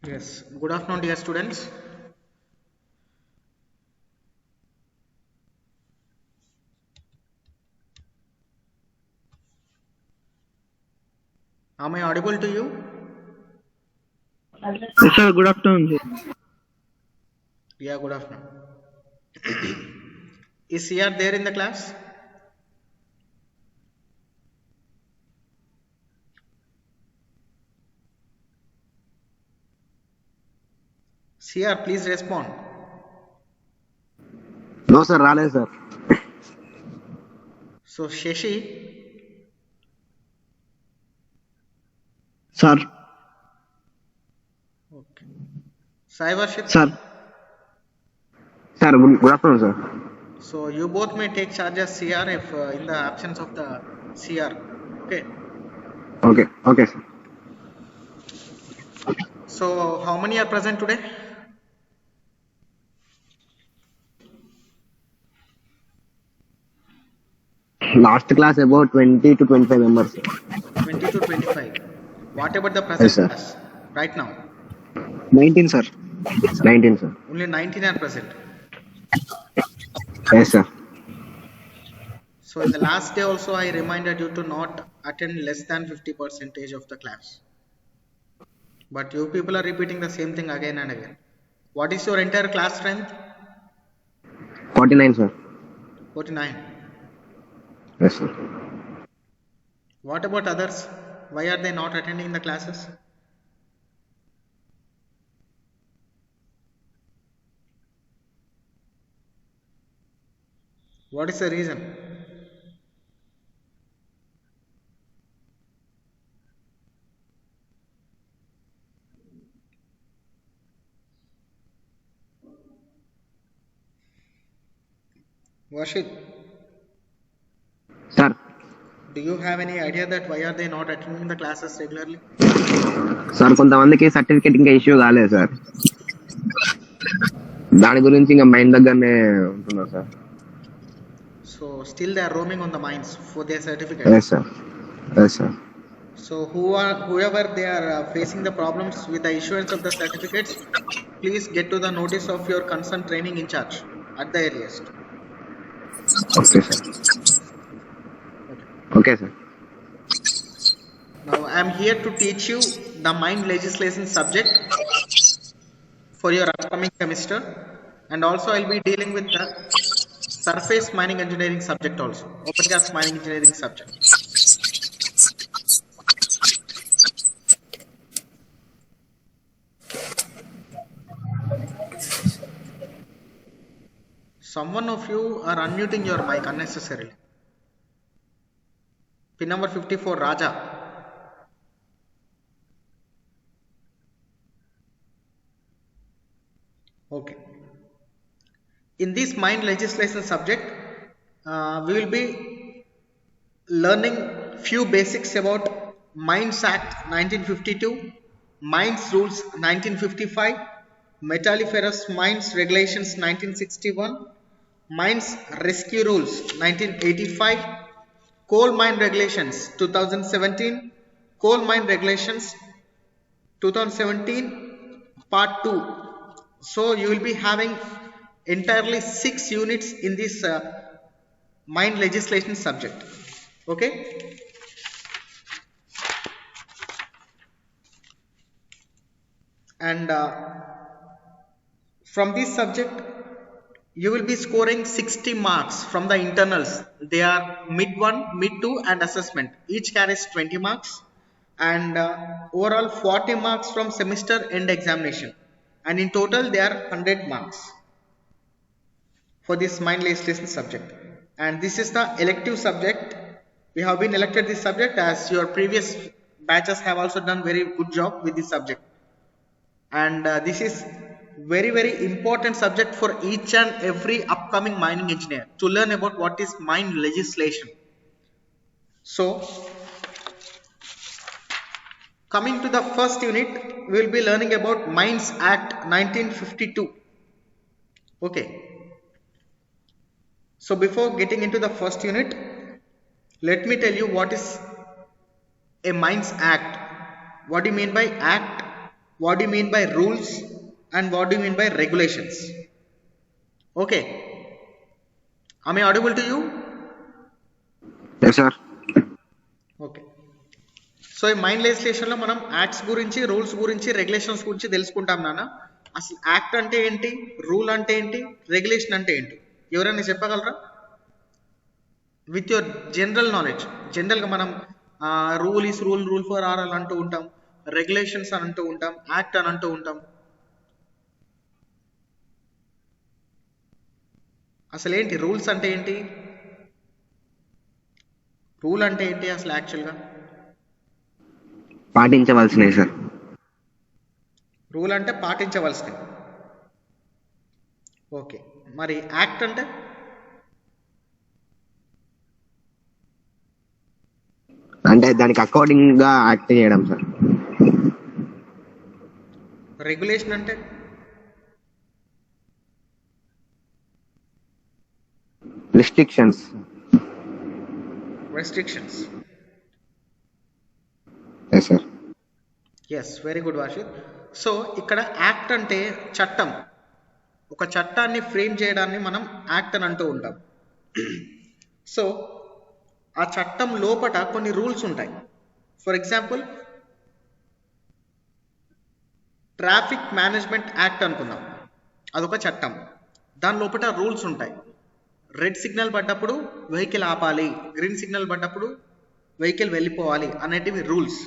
Yes, good afternoon, dear students. Am I audible to you? Yes, sir. Good afternoon, sir. Yeah, good afternoon. Is CR there in the class? CR, please respond. No, sir. Raleigh, sir. So, Shashi, Sir. okay. Sai Varshit, Sir. Sir, good afternoon, sir. so you both may take charge as CR if in the absence of the CR. Okay. Okay. Okay, sir. So, how many are present today? Last class about 20 to 25 members, sir. 20 to 25. What about the Yes, present sir. class right now? 19, sir. 19, sir. Only 19 are present. Yes, sir. So, in the last day also, I reminded you to not attend less than 50% of the class. But you people are repeating the same thing again and again. What is your entire class strength? 49, sir. 49. Yes, sir. What about others? Why are they not attending the classes? What is the reason? Varshit, Sir. do you have any idea that why are they not attending the classes regularly? Sir కొంతమందికి certificate ఇంకా issue కాలేదు sir దాని గురించి ఇంకా mind దగ్గరనే ఉంటున్నారు sir So still they are roaming on the mines for their certificate. Yes sir yes sir So whoever they are facing the problems with the issuance of the certificates, please get to the notice of your concerned training in charge at the earliest. Okay sir okay sir Now I am here to teach you the mine legislation subject for your upcoming semester, and also I'll be dealing with the surface mining engineering subject also, open gas mining engineering subject. Someone of you are unmuting your mic unnecessarily. Pin number 54, Raja. Okay. In this mine legislation subject, we will be learning few basics about Mines Act 1952, Mines Rules 1955, Metalliferous Mines Regulations 1961, Mines Rescue Rules 1985, Coal Mine Regulations 2017, Coal Mine Regulations 2017 Part 2. So you will be having entirely 6 units in this mine legislation subject. Okay. And from this subject you will be scoring 60 marks from the internals. They are mid 1, mid 2 and assessment. Each carries 20 marks, and overall 40 marks from semester end examination, and in total they are 100 marks for this mine legislation subject. And this is the elective subject. We have been elected this subject as your previous batches have also done very good job with this subject, and this is very important subject for each and every upcoming mining engineer to learn about what is mine legislation. So coming to the first unit, we will be learning about Mines Act 1952. Okay. So before getting into the first unit, let me tell you what is a Mines Act. What do you mean by act? what do you mean by rules and what do you mean by regulations. Okay, am I audible to you? Yes, sir. Okay, so ఈ mind లెజిస్లేషన్లో మనం acts గురించి, rules గురించి, regulations గురించి తెలుసుకుంటాం నాన్న. అసలు act అంటే ఏంటి, రూల్ అంటే ఏంటి, రెగ్యులేషన్ అంటే ఏంటి, ఎవరైనా చెప్పగలరా? With your general knowledge. జనరల్గా మనం rule is rule, rule for are అని అంటూ ఉంటాం, రెగ్యులేషన్స్ అని అంటూ ఉంటాం, యాక్ట్ అని అంటూ ఉంటాం. అసలు ఏంటి రూల్స్ అంటే ఏంటి, రూల్ అంటే ఏంటి అసలు యాక్చువల్గా? పాటించవలసినవి సార్. రూల్ అంటే పాటించవలసినవి. ఓకే, మరి యాక్ట్ అంటే? అంటే దానికి అకార్డింగ్ గా యాక్ట్ చేయడం సార్. రెగ్యులేషన్ అంటే? Restrictions. Restrictions. Yes sir. Yes, very good Varshith. So ఇక్కడ యాక్ట్ అంటే చట్టం. ఒక చట్టాన్ని ఫ్రేమ్ చేయడాన్ని మనం యాక్ట్ అని అంటూ ఉంటాం. సో ఆ చట్టం లోపట కొన్ని రూల్స్ ఉంటాయి. For example traffic management act అనుకుందాం, అదొక చట్టం. దాని లోపల రూల్స్ ఉంటాయి. రెడ్ సిగ్నల్ పడ్డప్పుడు వెహికల్ ఆపాలి, గ్రీన్ సిగ్నల్ పడ్డప్పుడు వెహికల్ వెళ్ళిపోవాలి అనేటివి రూల్స్.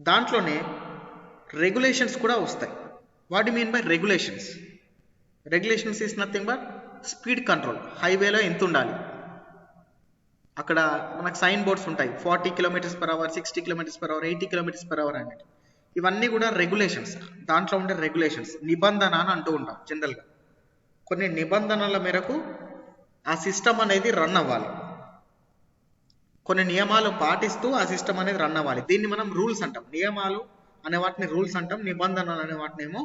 దాంట్లోనే రెగ్యులేషన్స్ కూడా వస్తాయి. What you mean by regulations? Regulations is nothing but speed control. హైవేలో ఎంత ఉండాలి, అక్కడ మనకు సైన్ బోర్డ్స్ ఉంటాయి, 40 km/h, 60 km/h, 80 km/h అనేది. ఇవన్నీ కూడా రెగ్యులేషన్స్. దాంట్లో ఉండే రెగ్యులేషన్స్, నిబంధన అని అంటూ ఉంటాం జనరల్గా. కొన్ని నిబంధనల మేరకు ఆ సిస్టమ్ అనేది రన్ అవ్వాలి, కొన్ని నియమాలు పాటిస్తూ ఆ సిస్టమ్ అనేది రన్ అవ్వాలి. దీన్ని మనం రూల్స్ అంటాం. నియమాలు అనే వాటిని రూల్స్ అంటాం, నిబంధనలు అనే వాటిని ఏమో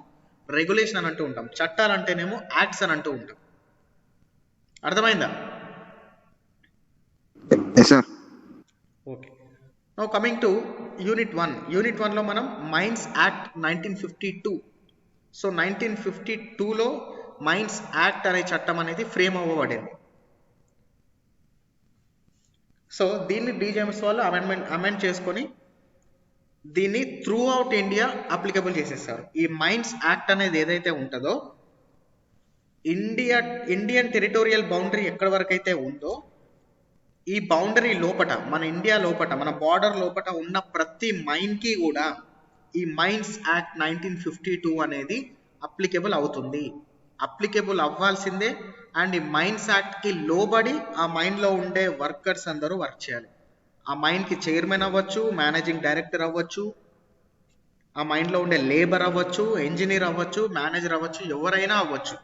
రెగ్యులేషన్ అని అంటూ ఉంటాం, చట్టాలు అంటేనేమో యాక్ట్స్ అని అంటూ ఉంటాం. అర్థమైందా? Yes sir. Okay, now coming to unit 1. Unit 1లో మనం మైన్స్ యాక్ట్ 1952. సో 1952లో మైన్స్ యాక్ట్ అనే చట్టం అనేది ఫ్రేమ్ అవ్వబడింది. సో దీన్ని డీజేఎంఎస్ వాళ్ళు అమెండ్ చేసుకొని దీన్ని త్రూ అవుట్ ఇండియా అప్లికబుల్ చేసేస్తారు. ఈ మైన్స్ యాక్ట్ అనేది ఏదైతే ఉంటుందో, ఇండియన్ టెరిటోరియల్ బౌండరీ ఎక్కడి వరకు అయితే ఉందో, ఈ బౌండరీ లోపట, మన ఇండియా లోపట, మన బార్డర్ లోపట ఉన్న ప్రతి మైన్కి కూడా ఈ మైన్స్ యాక్ట్ 1952 అనేది అప్లికబుల్ అవుతుంది. అప్లికబుల్ అవ్వాల్సిందే. అండ్ ఈ మైన్స్ యాక్ట్కి లోబడి ఆ మైన్లో ఉండే వర్కర్స్ అందరూ వర్క్ చేయాలి. ఆ మైన్కి చైర్మన్ అవ్వచ్చు, మేనేజింగ్ డైరెక్టర్ అవ్వచ్చు, ఆ మైన్లో ఉండే లేబర్ అవ్వచ్చు, ఇంజనీర్ అవ్వచ్చు, మేనేజర్ అవ్వచ్చు, ఎవరైనా అవ్వచ్చు.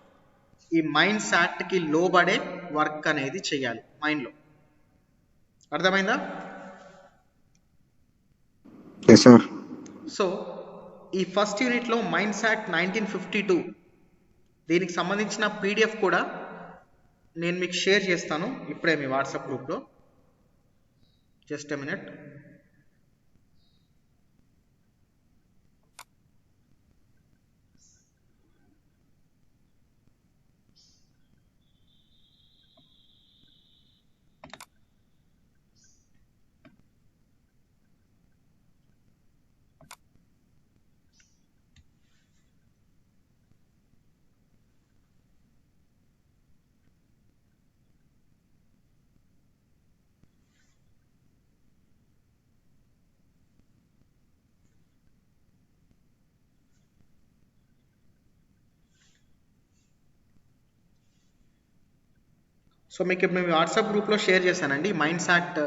ఈ మైన్స్ యాక్ట్కి లోబడే వర్క్ అనేది చేయాలి మైన్లో. అర్థమైందా? Yes sir. సో ఈ ఫస్ట్ యూనిట్లో మైన్స్ యాక్ట్ 1952 దీనికి సంబంధించిన పీడిఎఫ్ కూడా నేను మీకు షేర్ చేస్తాను ఇప్పుడే మీ వాట్సాప్ గ్రూప్లో. Just a minute. సో మీకు ఇప్పుడు మేము వాట్సాప్ గ్రూప్లో షేర్ చేశానండి. మైన్స్ యాక్ట్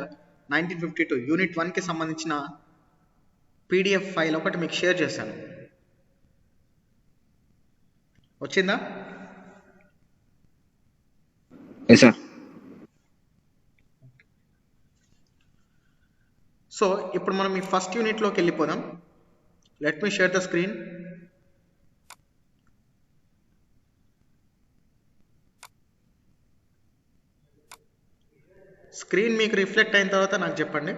1952 యూనిట్ 1కి సంబంధించిన పీడిఎఫ్ ఫైల్ ఒకటి మీకు షేర్ చేశాను. వచ్చిందా? Yes sir. సో ఇప్పుడు మనం ఈ ఫస్ట్ యూనిట్లోకి వెళ్ళిపోదాం. Let me share the screen. Screen మీకు రిఫ్లెక్ట్ అయిన తర్వాత నాకు చెప్పండి.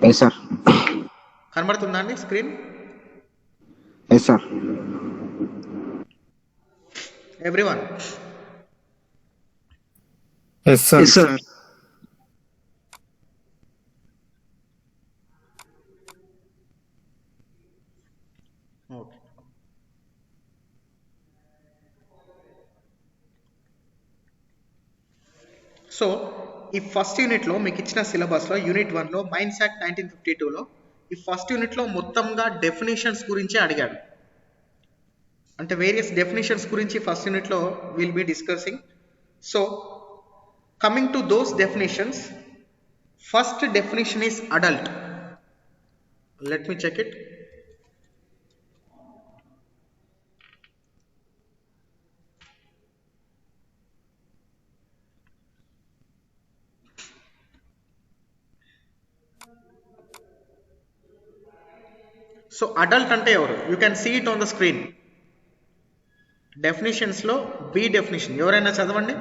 Yes sir. కనబడుతుందా అండి screen? Yes sir. Everyone? Yes sir. Yes sir. Okay. So ఈ ఫస్ట్ యూనిట్లో మీకు ఇచ్చిన సిలబస్లో యూనిట్ 1లో మైన్స్ యాక్ట్ 1952లో ఈ ఫస్ట్ యూనిట్లో మొత్తంగా డెఫినేషన్స్ గురించి అడిగాడు. అంటే వేరియస్ డెఫినేషన్స్ గురించి ఫస్ట్ యూనిట్లో will be discussing. So coming to those definitions, first definition is adult. Let me check it. So adult అంటే ఎవరు? You can see it on the screen. డెఫినేషన్స్లో బి డెఫినేషన్ ఎవరైనా చదవండి.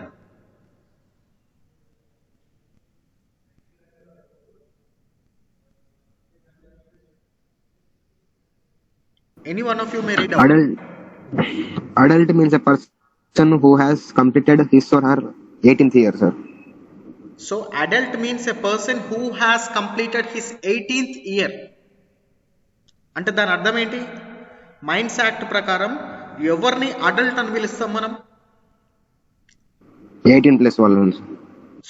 Any one of you may read out. Adult means a person who has completed his or her 18th year, sir. So adult means a person who has completed his 18th year. అంటే దాని అర్థం ఏంటి? Mines act ప్రకారం ఎవరిని adult అని పిలుస్తాం మనం? 18+ వాళ్ళని.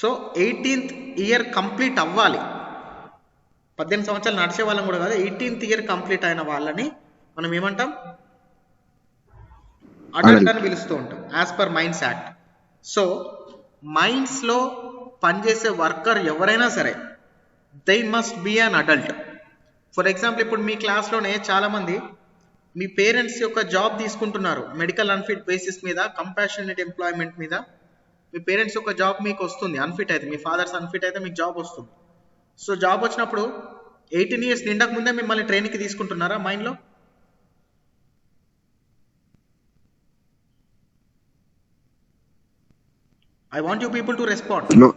సో 18th ఇయర్ కంప్లీట్ అవ్వాలి. 18 సంవత్సరాలు నడిచే వాళ్ళని కూడా కాదు, 18th ఇయర్ కంప్లీట్ అయిన వాళ్ళని మనం ఏమంటాం? అడల్ట్ అని పిలుస్తూ ఉంటాం as per mines act. So మైన్స్లో పనిచేసే వర్కర్ ఎవరైనా సరే they must be an adult. For example ఇప్పుడు మీ క్లాస్లోనే చాలామంది మీ పేరెంట్స్ యొక్క జాబ్ తీసుకుంటున్నారు మెడికల్ అన్ఫిట్ బేసిస్ మీద, కంపాషనేట్ ఎంప్లాయ్మెంట్ మీద. మీ పేరెంట్స్ యొక్క జాబ్ మీకు వస్తుంది, అన్ఫిట్ అయితే మీ ఫాదర్స్ అన్ఫిట్ అయితే మీకు జాబ్ వస్తుంది. సో జాబ్ వచ్చినప్పుడు 18 years నిండక ముందే మిమ్మల్ని ట్రైనింగ్కి తీసుకుంటున్నారా మైండ్లో? I want you people to respond. No.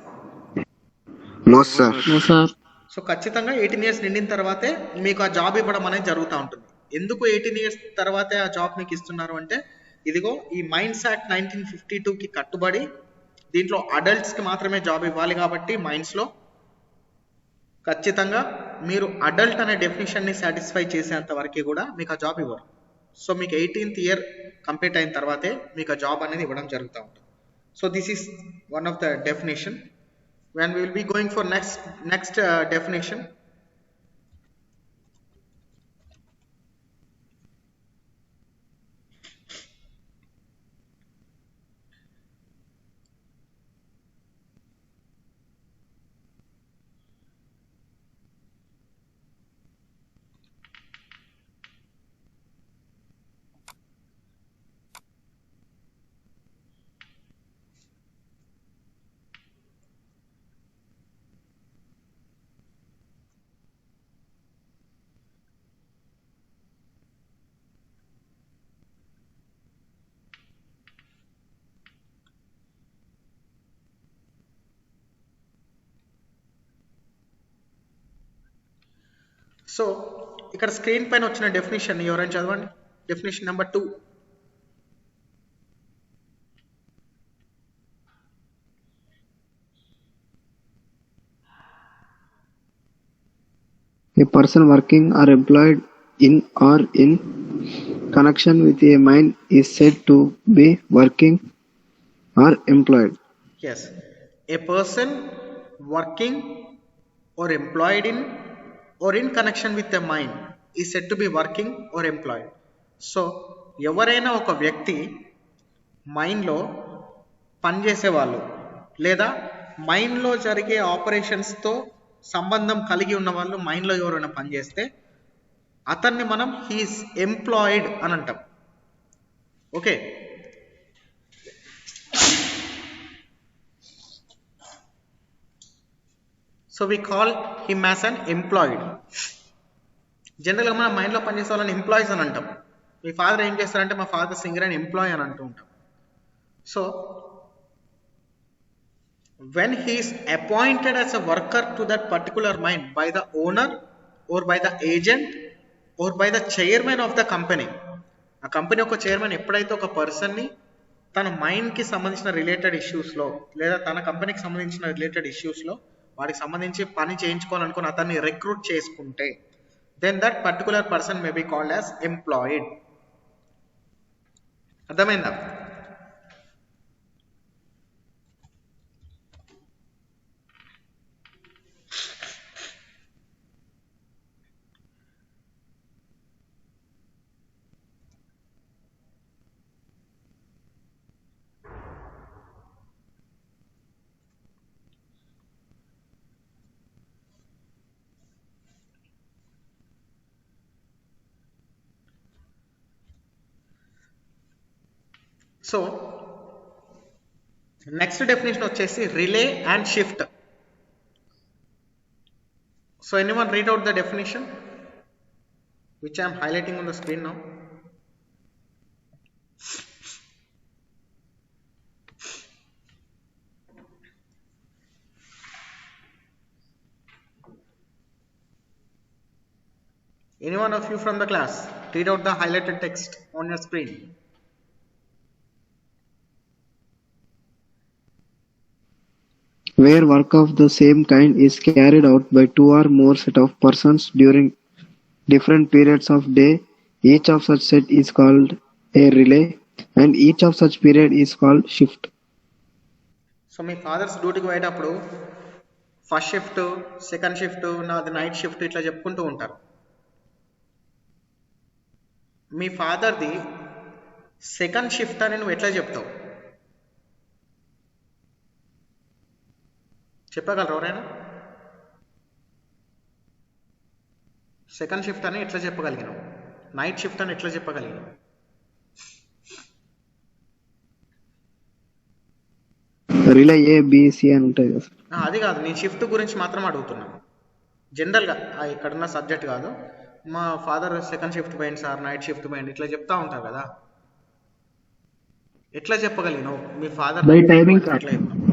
No sir. No sir. So ఖచ్చితంగా 18 years నిండిన తర్వాతే మీకు ఆ జాబ్ ఇవ్వడం అనేది జరుగుతూ ఉంటుంది. ఎందుకు 18 years తర్వాతే ఆ జాబ్ మీకు ఇస్తున్నారు అంటే, ఇదిగో ఈ మైన్స్ యాక్ట్ 1952కి కట్టుబడి దీంట్లో అడల్ట్స్కి మాత్రమే జాబ్ ఇవ్వాలి కాబట్టి మైన్స్లో ఖచ్చితంగా మీరు అడల్ట్ అనే డెఫినేషన్ని సాటిస్ఫై చేసేంత వరకు కూడా మీకు ఆ జాబ్ ఇవ్వరు. సో మీకు 18th year కంప్లీట్ అయిన తర్వాతే మీకు ఆ జాబ్ అనేది ఇవ్వడం జరుగుతూ ఉంటుంది. So this is one of the definition. When we will be going for next definition. So ఇక్కడ స్క్రీన్ పైన వచ్చిన డెఫినేషన్ ఎవరైనా చదవండి. Definition number 2. A person working or employed in or in connection with a mine is said to be working or employed. Yes, a person working or employed in or in connection with a mine is said to be working or employed. So ఎవరైనా ఒక వ్యక్తి మైన్లో పనిచేసే వాళ్ళు లేదా మైన్లో జరిగే ఆపరేషన్స్తో సంబంధం కలిగి ఉన్న వాళ్ళు మైన్లో ఎవరైనా పనిచేస్తే అతన్ని మనం హీస్ ఎంప్లాయిడ్ అని అంటాం. Okay, so we call him as an employed. జనరల్గా మనం మైండ్లో పనిచేసే వాళ్ళని ఎంప్లాయీస్ అని అంటాం. మీ ఫాదర్ ఏం చేస్తారంటే మా ఫాదర్ సింగర్ అండ్ ఎంప్లాయీ అని అంటూ ఉంటాం. So when he is appointed as a worker to that particular mine by the owner or by the agent or by the chairman of the company. ఆ company యొక్క chairman ఎప్పుడైతే ఒక పర్సన్ని తన మైండ్కి సంబంధించిన రిలేటెడ్ ఇష్యూస్లో లేదా తన కంపెనీకి సంబంధించిన రిలేటెడ్ ఇష్యూస్లో వాడికి సంబంధించి పని చేయించుకోవాలనుకుని అతన్ని రిక్రూట్ చేసుకుంటే then that particular person may be called as employed. అర్థమైందా? సో నెక్స్ట్ డెఫినేషన్ వచ్చేసి relay and shift. So anyone read out the definition which I am highlighting on the screen now. Any one of you from the class, read out the highlighted text on your screen. Where work of the same kind is carried out by two or more set of persons during different periods of day, each of such set is called a relay and each of such period is called shift. So మీ fathers డ్యూటీకి పోయేటప్పుడు first shift, second shift, నాది night shift ఇట్లా చెప్పుకుంటూ ఉంటారు. మీ ఫాదర్ది second shift అని నువ్వు ఎట్లా చెప్తావు? చెప్పగలరు ఎవరైనా? సెకండ్ షిఫ్ట్ అని ఎట్లా చెప్పగలిగినావు? నైట్ షిఫ్ట్ అని ఎట్లా చెప్పగలిగినావు? రిలే ఏ బి సి అని ఉంటాయి కదా. అది కాదు, నేను షిఫ్ట్ గురించి మాత్రం అడుగుతున్నాను. జనరల్గా ఇక్కడున్న సబ్జెక్ట్ కాదు. మా ఫాదర్ సెకండ్ షిఫ్ట్ పోయింది సార్, నైట్ షిఫ్ట్ పోయింది ఇట్లా చెప్తా ఉంటారు కదా, ఎట్లా చెప్పగలిగినావు? మీ ఫాదర్ టైమింగ్ ఎట్లా చెప్పావు?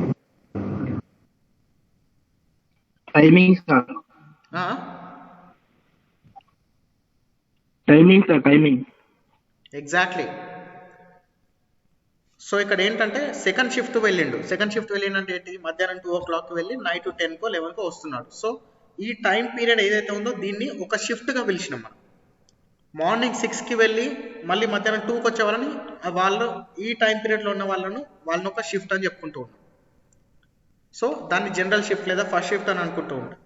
Timing timing exactly. సో ఇక్కడ ఏంటంటే సెకండ్ షిఫ్ట్ వెళ్ళిండు. సెకండ్ షిఫ్ట్ వెళ్ళిండంటే ఏంటి? మధ్యాహ్నం 2 o'clock వెళ్ళి నైట్ 10కో 11కో వస్తున్నాడు. సో ఈ టైం పీరియడ్ ఏదైతే ఉందో దీన్ని ఒక షిఫ్ట్గా పిలిచినాం మనం. మార్నింగ్ 6కి వెళ్ళి మళ్ళీ మధ్యాహ్నం 2కి వచ్చే వాళ్ళని వాళ్ళు ఈ టైం పీరియడ్లో ఉన్న వాళ్ళని ఒక షిఫ్ట్ అని చెప్పుకుంటూ ఉంటాం. సో దాన్ని జనరల్ షిఫ్ట్ లేదా ఫస్ట్ షిఫ్ట్ అని అనుకుంటూ ఉంటాం.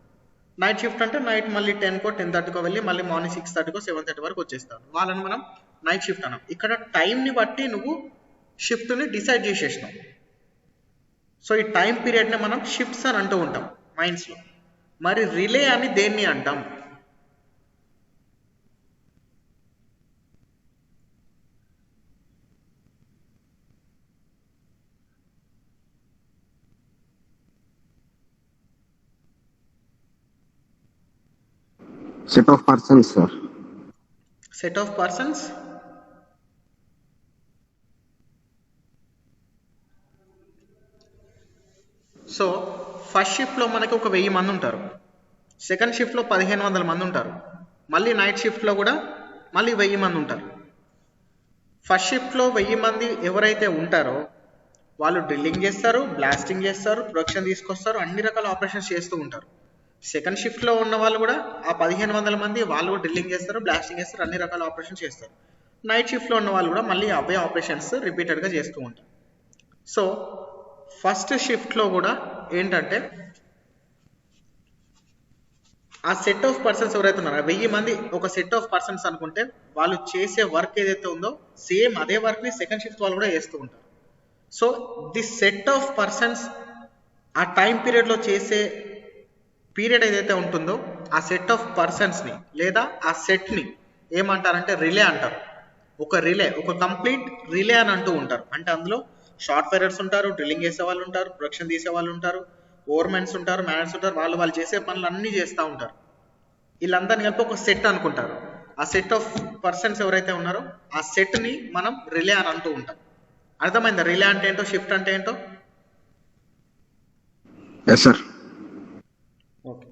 నైట్ షిఫ్ట్ అంటే నైట్ మళ్ళీ 10కో 10:30కో వెళ్ళి మళ్ళీ మార్నింగ్ 6:30కో 7:30 వరకు వచ్చేస్తాను, వాళ్ళని మనం నైట్ షిఫ్ట్ అన్నాం. ఇక్కడ టైంని బట్టి నువ్వు షిఫ్ట్ని డిసైడ్ చేసేసినావు. సో ఈ టైం పీరియడ్ని మనం షిఫ్ట్స్ అని అంటూ ఉంటాం మైండ్స్లో. మరి రిలే అని దేన్ని అంటాం? Set of persons, sir. Set of persons. So first షిఫ్ట్లో మనకి ఒక 1000 మంది ఉంటారు, సెకండ్ షిఫ్ట్లో 1500 మంది ఉంటారు, మళ్ళీ నైట్ షిఫ్ట్లో కూడా మళ్ళీ 1000 మంది ఉంటారు. ఫస్ట్ షిఫ్ట్లో 1000 మంది ఎవరైతే ఉంటారో వాళ్ళు డ్రిల్లింగ్ చేస్తారు, బ్లాస్టింగ్ చేస్తారు, ప్రొడక్షన్ తీసుకొస్తారు, అన్ని రకాల ఆపరేషన్స్ చేస్తూ ఉంటారు. సెకండ్ షిఫ్ట్లో ఉన్న వాళ్ళు కూడా ఆ 1500 మంది వాళ్ళు కూడా డ్రిల్లింగ్ చేస్తారు, బ్లాస్టింగ్ చేస్తారు, అన్ని రకాల ఆపరేషన్స్ చేస్తారు. నైట్ షిఫ్ట్లో ఉన్న వాళ్ళు కూడా మళ్ళీ అవే ఆపరేషన్స్ రిపీటెడ్గా చేస్తూ ఉంటారు. సో ఫస్ట్ షిఫ్ట్లో కూడా ఏంటంటే ఆ సెట్ ఆఫ్ పర్సన్స్ ఎవరైతే ఉన్నారో 1000 మంది ఒక సెట్ ఆఫ్ పర్సన్స్ అనుకుంటే వాళ్ళు చేసే వర్క్ ఏదైతే ఉందో సేమ్ అదే వర్క్ని సెకండ్ షిఫ్ట్ వాళ్ళు కూడా చేస్తూ ఉంటారు. So this set of persons ఆ టైం పీరియడ్లో చేసే పీరియడ్ ఏదైతే ఉంటుందో ఆ సెట్ ఆఫ్ పర్సన్స్ని లేదా ఆ సెట్ని ఏమంటారంటే రిలే అంటారు. ఒక రిలే, ఒక కంప్లీట్ రిలే అని అంటూ ఉంటారు. అంటే అందులో సాఫ్ట్వేరర్స్ ఉంటారు, డ్రిల్లింగ్ చేసే వాళ్ళు ఉంటారు, ప్రొడక్షన్ తీసే వాళ్ళు ఉంటారు, ఓవర్మెన్స్ ఉంటారు, మేనేజర్స్ ఉంటారు, వాళ్ళు చేసే పనులు అన్నీ చేస్తూ ఉంటారు. వీళ్ళందరినీ కలిపి ఒక సెట్ అనుకుంటారు. ఆ సెట్ ఆఫ్ పర్సన్స్ ఎవరైతే ఉన్నారో ఆ సెట్ని మనం రిలే అని అంటూ ఉంటాం. అర్థమైందా? రిలే అంటే ఏంటో, షిఫ్ట్ అంటే ఏంటో? Yes, sir. Okay.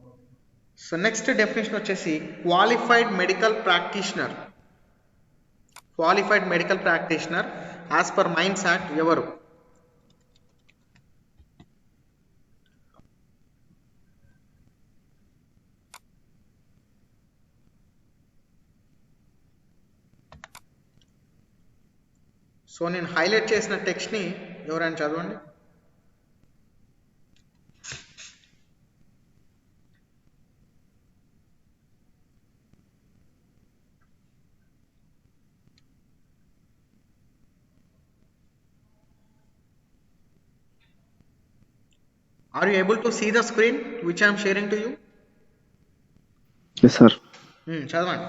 So next definition వచ్చేసి qualified medical practitioner. Qualified medical practitioner as per mines act ఎవరు? సో నేను హైలైట్ చేసిన టెక్స్ట్ని ఎవరైనా చదవండి. Are you able to see the screen which I am sharing to you? Yes, sir. చదవండి.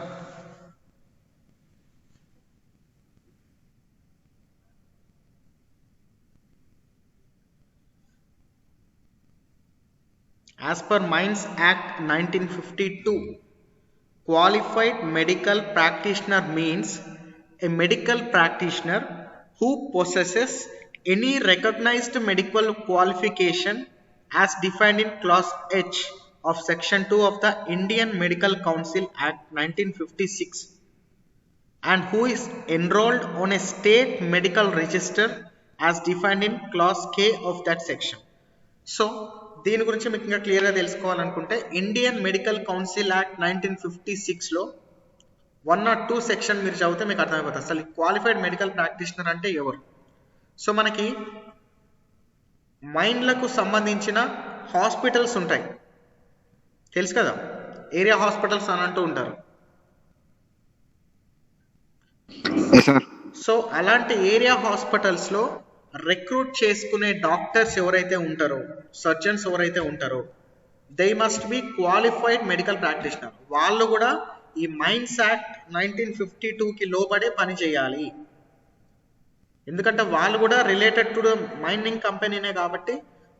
As per Mines Act 1952, qualified medical practitioner means a medical practitioner who possesses any recognized medical qualification as defined in Clause H of Section 2 of the Indian Medical Council Act 1956 and who is enrolled on a state medical register as defined in Clause K of that section. So దీని గురించి మీకు ఇంకా క్లియర్గా తెలుసుకోవాలనుకుంటే Indian medical council act 1956లో 1 or 2 section మీరు చదివితే మీకు అర్థమైపోతుంది అసలు క్వాలిఫైడ్ మెడికల్ ప్రాక్టీషనర్ అంటే ఎవరు. సో మనకి మైండ్లకు సంబంధించిన హాస్పిటల్స్ ఉంటాయి, తెలుసు కదా, ఏరియా హాస్పిటల్స్ అని అంటూ ఉంటారు. సో అలాంటి ఏరియా హాస్పిటల్స్లో రిక్రూట్ చేసుకునే డాక్టర్స్ ఎవరైతే ఉంటారో, సర్జన్స్ ఎవరైతే ఉంటారో, they must be qualified medical practitioner. వాళ్ళు కూడా ఈ మైన్స్ యాక్ట్ 1952కి లోబడే పని చేయాలి. ఎందుకంటే వాళ్ళు కూడా రిలేటెడ్ టు ద మైనింగ్ కంపెనీనే కాబట్టి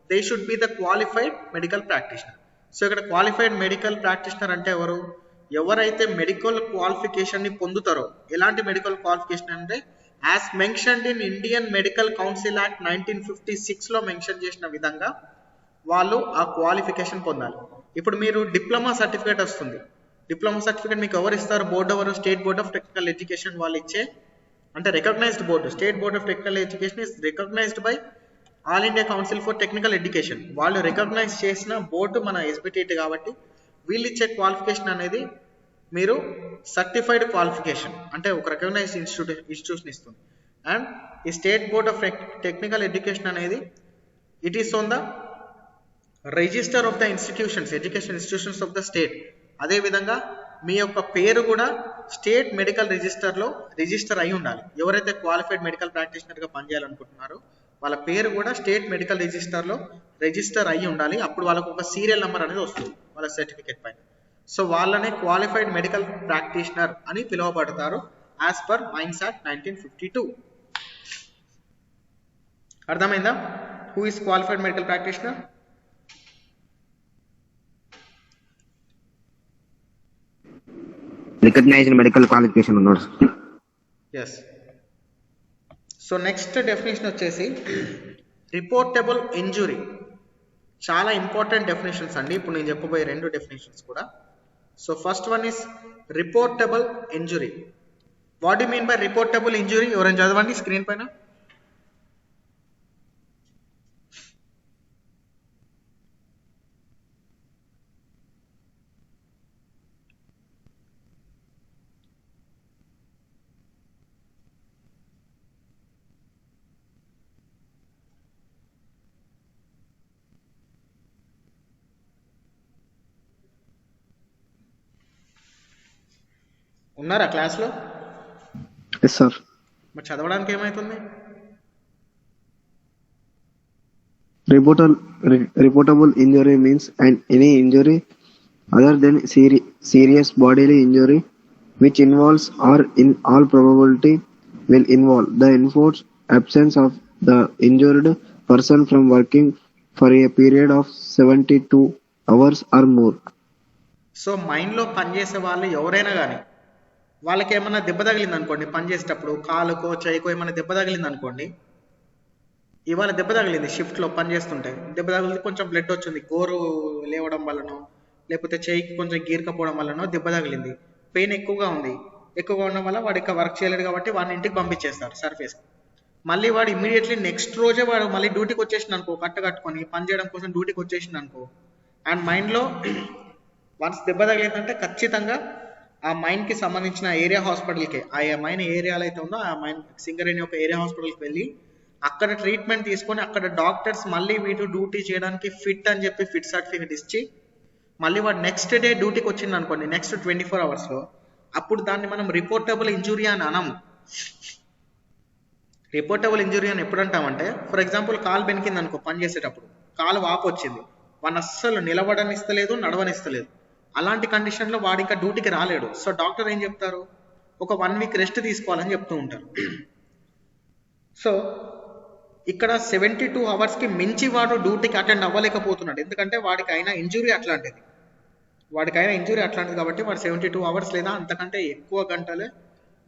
they should be the qualified medical practitioner. So ఇక్కడ క్వాలిఫైడ్ మెడికల్ ప్రాక్టీషనర్ అంటే ఎవరు? ఎవరైతే మెడికల్ క్వాలిఫికేషన్ని పొందుతారో. ఎలాంటి మెడికల్ క్వాలిఫికేషన్ అంటే as mentioned in Indian medical council act 1956లో మెన్షన్ చేసిన విధంగా వాళ్ళు ఆ క్వాలిఫికేషన్ పొందాలి. ఇప్పుడు మీరు డిప్లొమా సర్టిఫికేట్ వస్తుంది. డిప్లొమా సర్టిఫికేట్ మీకు ఎవరు ఇస్తారు? బోర్డు ఎవరు? State board of technical education వాళ్ళు ఇచ్చే, అంటే recognised board. State board of technical education is recognised by all India council for technical education. వాళ్ళు రికగ్నైజ్ చేసిన బోర్డు మన ఎస్బిటిటి కాబట్టి వీళ్ళు ఇచ్చే క్వాలిఫికేషన్ అనేది మీరు సర్టిఫైడ్ క్వాలిఫికేషన్, అంటే ఒక రికగ్నైజ్డ్ ఇన్స్టిట్యూషన్ ఇస్తుంది. అండ్ ఈ state board of technical education అనేది it is on the register of the institutions, education institutions of the state. అదేవిధంగా మీ యొక్క పేరు కూడా స్టేట్ మెడికల్ రిజిస్టర్లో రిజిస్టర్ అయి ఉండాలి. ఎవరైతే క్వాలిఫైడ్ మెడికల్ ప్రాక్టీషనర్గా పనిచేయాలనుకుంటున్నారో వాళ్ళ పేరు కూడా స్టేట్ మెడికల్ రిజిస్టర్లో రిజిస్టర్ అయి ఉండాలి. అప్పుడు వాళ్ళకు ఒక సీరియల్ నెంబర్ అనేది వస్తుంది వాళ్ళ సర్టిఫికేట్ పైన. సో వాళ్ళనే క్వాలిఫైడ్ మెడికల్ ప్రాక్టీషనర్ అని పిలువబడతారు యాజ్ పర్ మైన్స్ యాక్ట్ 1952. అర్థమైందా? Who is qualified medical practitioner? Recognised medical qualification ఉన్నాడు. ఎస్. సో నెక్స్ట్ డెఫినేషన్ వచ్చేసి రిపోర్టబుల్ ఇంజురీ. చాలా ఇంపార్టెంట్ డెఫినేషన్స్ అండి ఇప్పుడు నేను చెప్పబోయే రెండు డెఫినేషన్స్ కూడా. So first one is reportable injury. What you mean by reportable injury? ఎవరైనా చదవండి స్క్రీన్ పైన. ఉన్నారా క్లాస్లో? Yes sir. మరి చదవడానికి ఏమవుతుంది? Reportable injury means any injury other than serious bodily injury which involves or in all probability will involve the enforced absence of the injured person from working for a period of 72 hours or more. So మైండ్లో పనిచేసే వాళ్ళు ఎవరైనా కానీ వాళ్ళకి ఏమైనా దెబ్బ తగిలింది అనుకోండి, పనిచేసేటప్పుడు కాలుకో చేయికో ఏమైనా దెబ్బ తగిలింది అనుకోండి. ఇవాళ దెబ్బ తగిలింది షిఫ్ట్లో పనిచేస్తుంటే దెబ్బ తగిలింది, కొంచెం బ్లడ్ వచ్చింది, గోరు లేవడం వల్లనో లేకపోతే చేయికి కొంచెం గీరకపోవడం వల్లనో దెబ్బ తగిలింది, పెయిన్ ఎక్కువగా ఉంది, ఎక్కువగా ఉండడం వల్ల వాడు ఇంకా వర్క్ చేయలేడు కాబట్టి వాడిని ఇంటికి పంపించేస్తారు సర్ఫేస్. మళ్ళీ వాడు ఇమీడియట్లీ నెక్స్ట్ రోజే వాడు మళ్ళీ డ్యూటీకి వచ్చేసింది అనుకో, కట్టుకొని పని చేయడం కోసం డ్యూటీకి వచ్చేసింది అనుకో, అండ్ మైండ్లో వన్స్ దెబ్బ తగిలిందంటే ఖచ్చితంగా ఆ మైండ్కి సంబంధించిన ఏరియా హాస్పిటల్కి, ఆ మైన్ ఏరియాలో అయితే ఉందో ఆ మైన్ సింగరేణి యొక్క ఏరియా హాస్పిటల్కి వెళ్ళి అక్కడ ట్రీట్మెంట్ తీసుకొని అక్కడ డాక్టర్స్ మళ్ళీ వీడు డ్యూటీ చేయడానికి ఫిట్ అని చెప్పి ఫిట్ సర్టిఫికేట్ ఇచ్చి మళ్ళీ వాడు నెక్స్ట్ డే డ్యూటీకి వచ్చింది అనుకోండి, నెక్స్ట్ 24 అవర్స్లో, అప్పుడు దాన్ని మనం రిపోర్టబుల్ ఇంజురీ అని అనము. రిపోర్టబుల్ ఇంజురీ అని ఎప్పుడు అంటామంటే, ఫర్ ఎగ్జాంపుల్ కాలు బెనికింది అనుకో, పని చేసేటప్పుడు కాలు వాపు వచ్చింది, వాడిని అస్సలు నిలబడనిస్తలేదు, నడవనిస్తలేదు, అలాంటి కండిషన్లో వాడు ఇంకా డ్యూటీకి రాలేడు. సో డాక్టర్ ఏం చెప్తారు, ఒక 1 వీక్ రెస్ట్ తీసుకోవాలని చెప్తూ ఉంటారు. సో ఇక్కడ 72 అవర్స్కి మించి వాడు డ్యూటీకి అటెండ్ అవ్వలేకపోతున్నాడు, ఎందుకంటే వాడికి అయిన ఇంజురీ అట్లాంటిది, కాబట్టి వాడు 72 అవర్స్ లేదా అంతకంటే ఎక్కువ గంటలే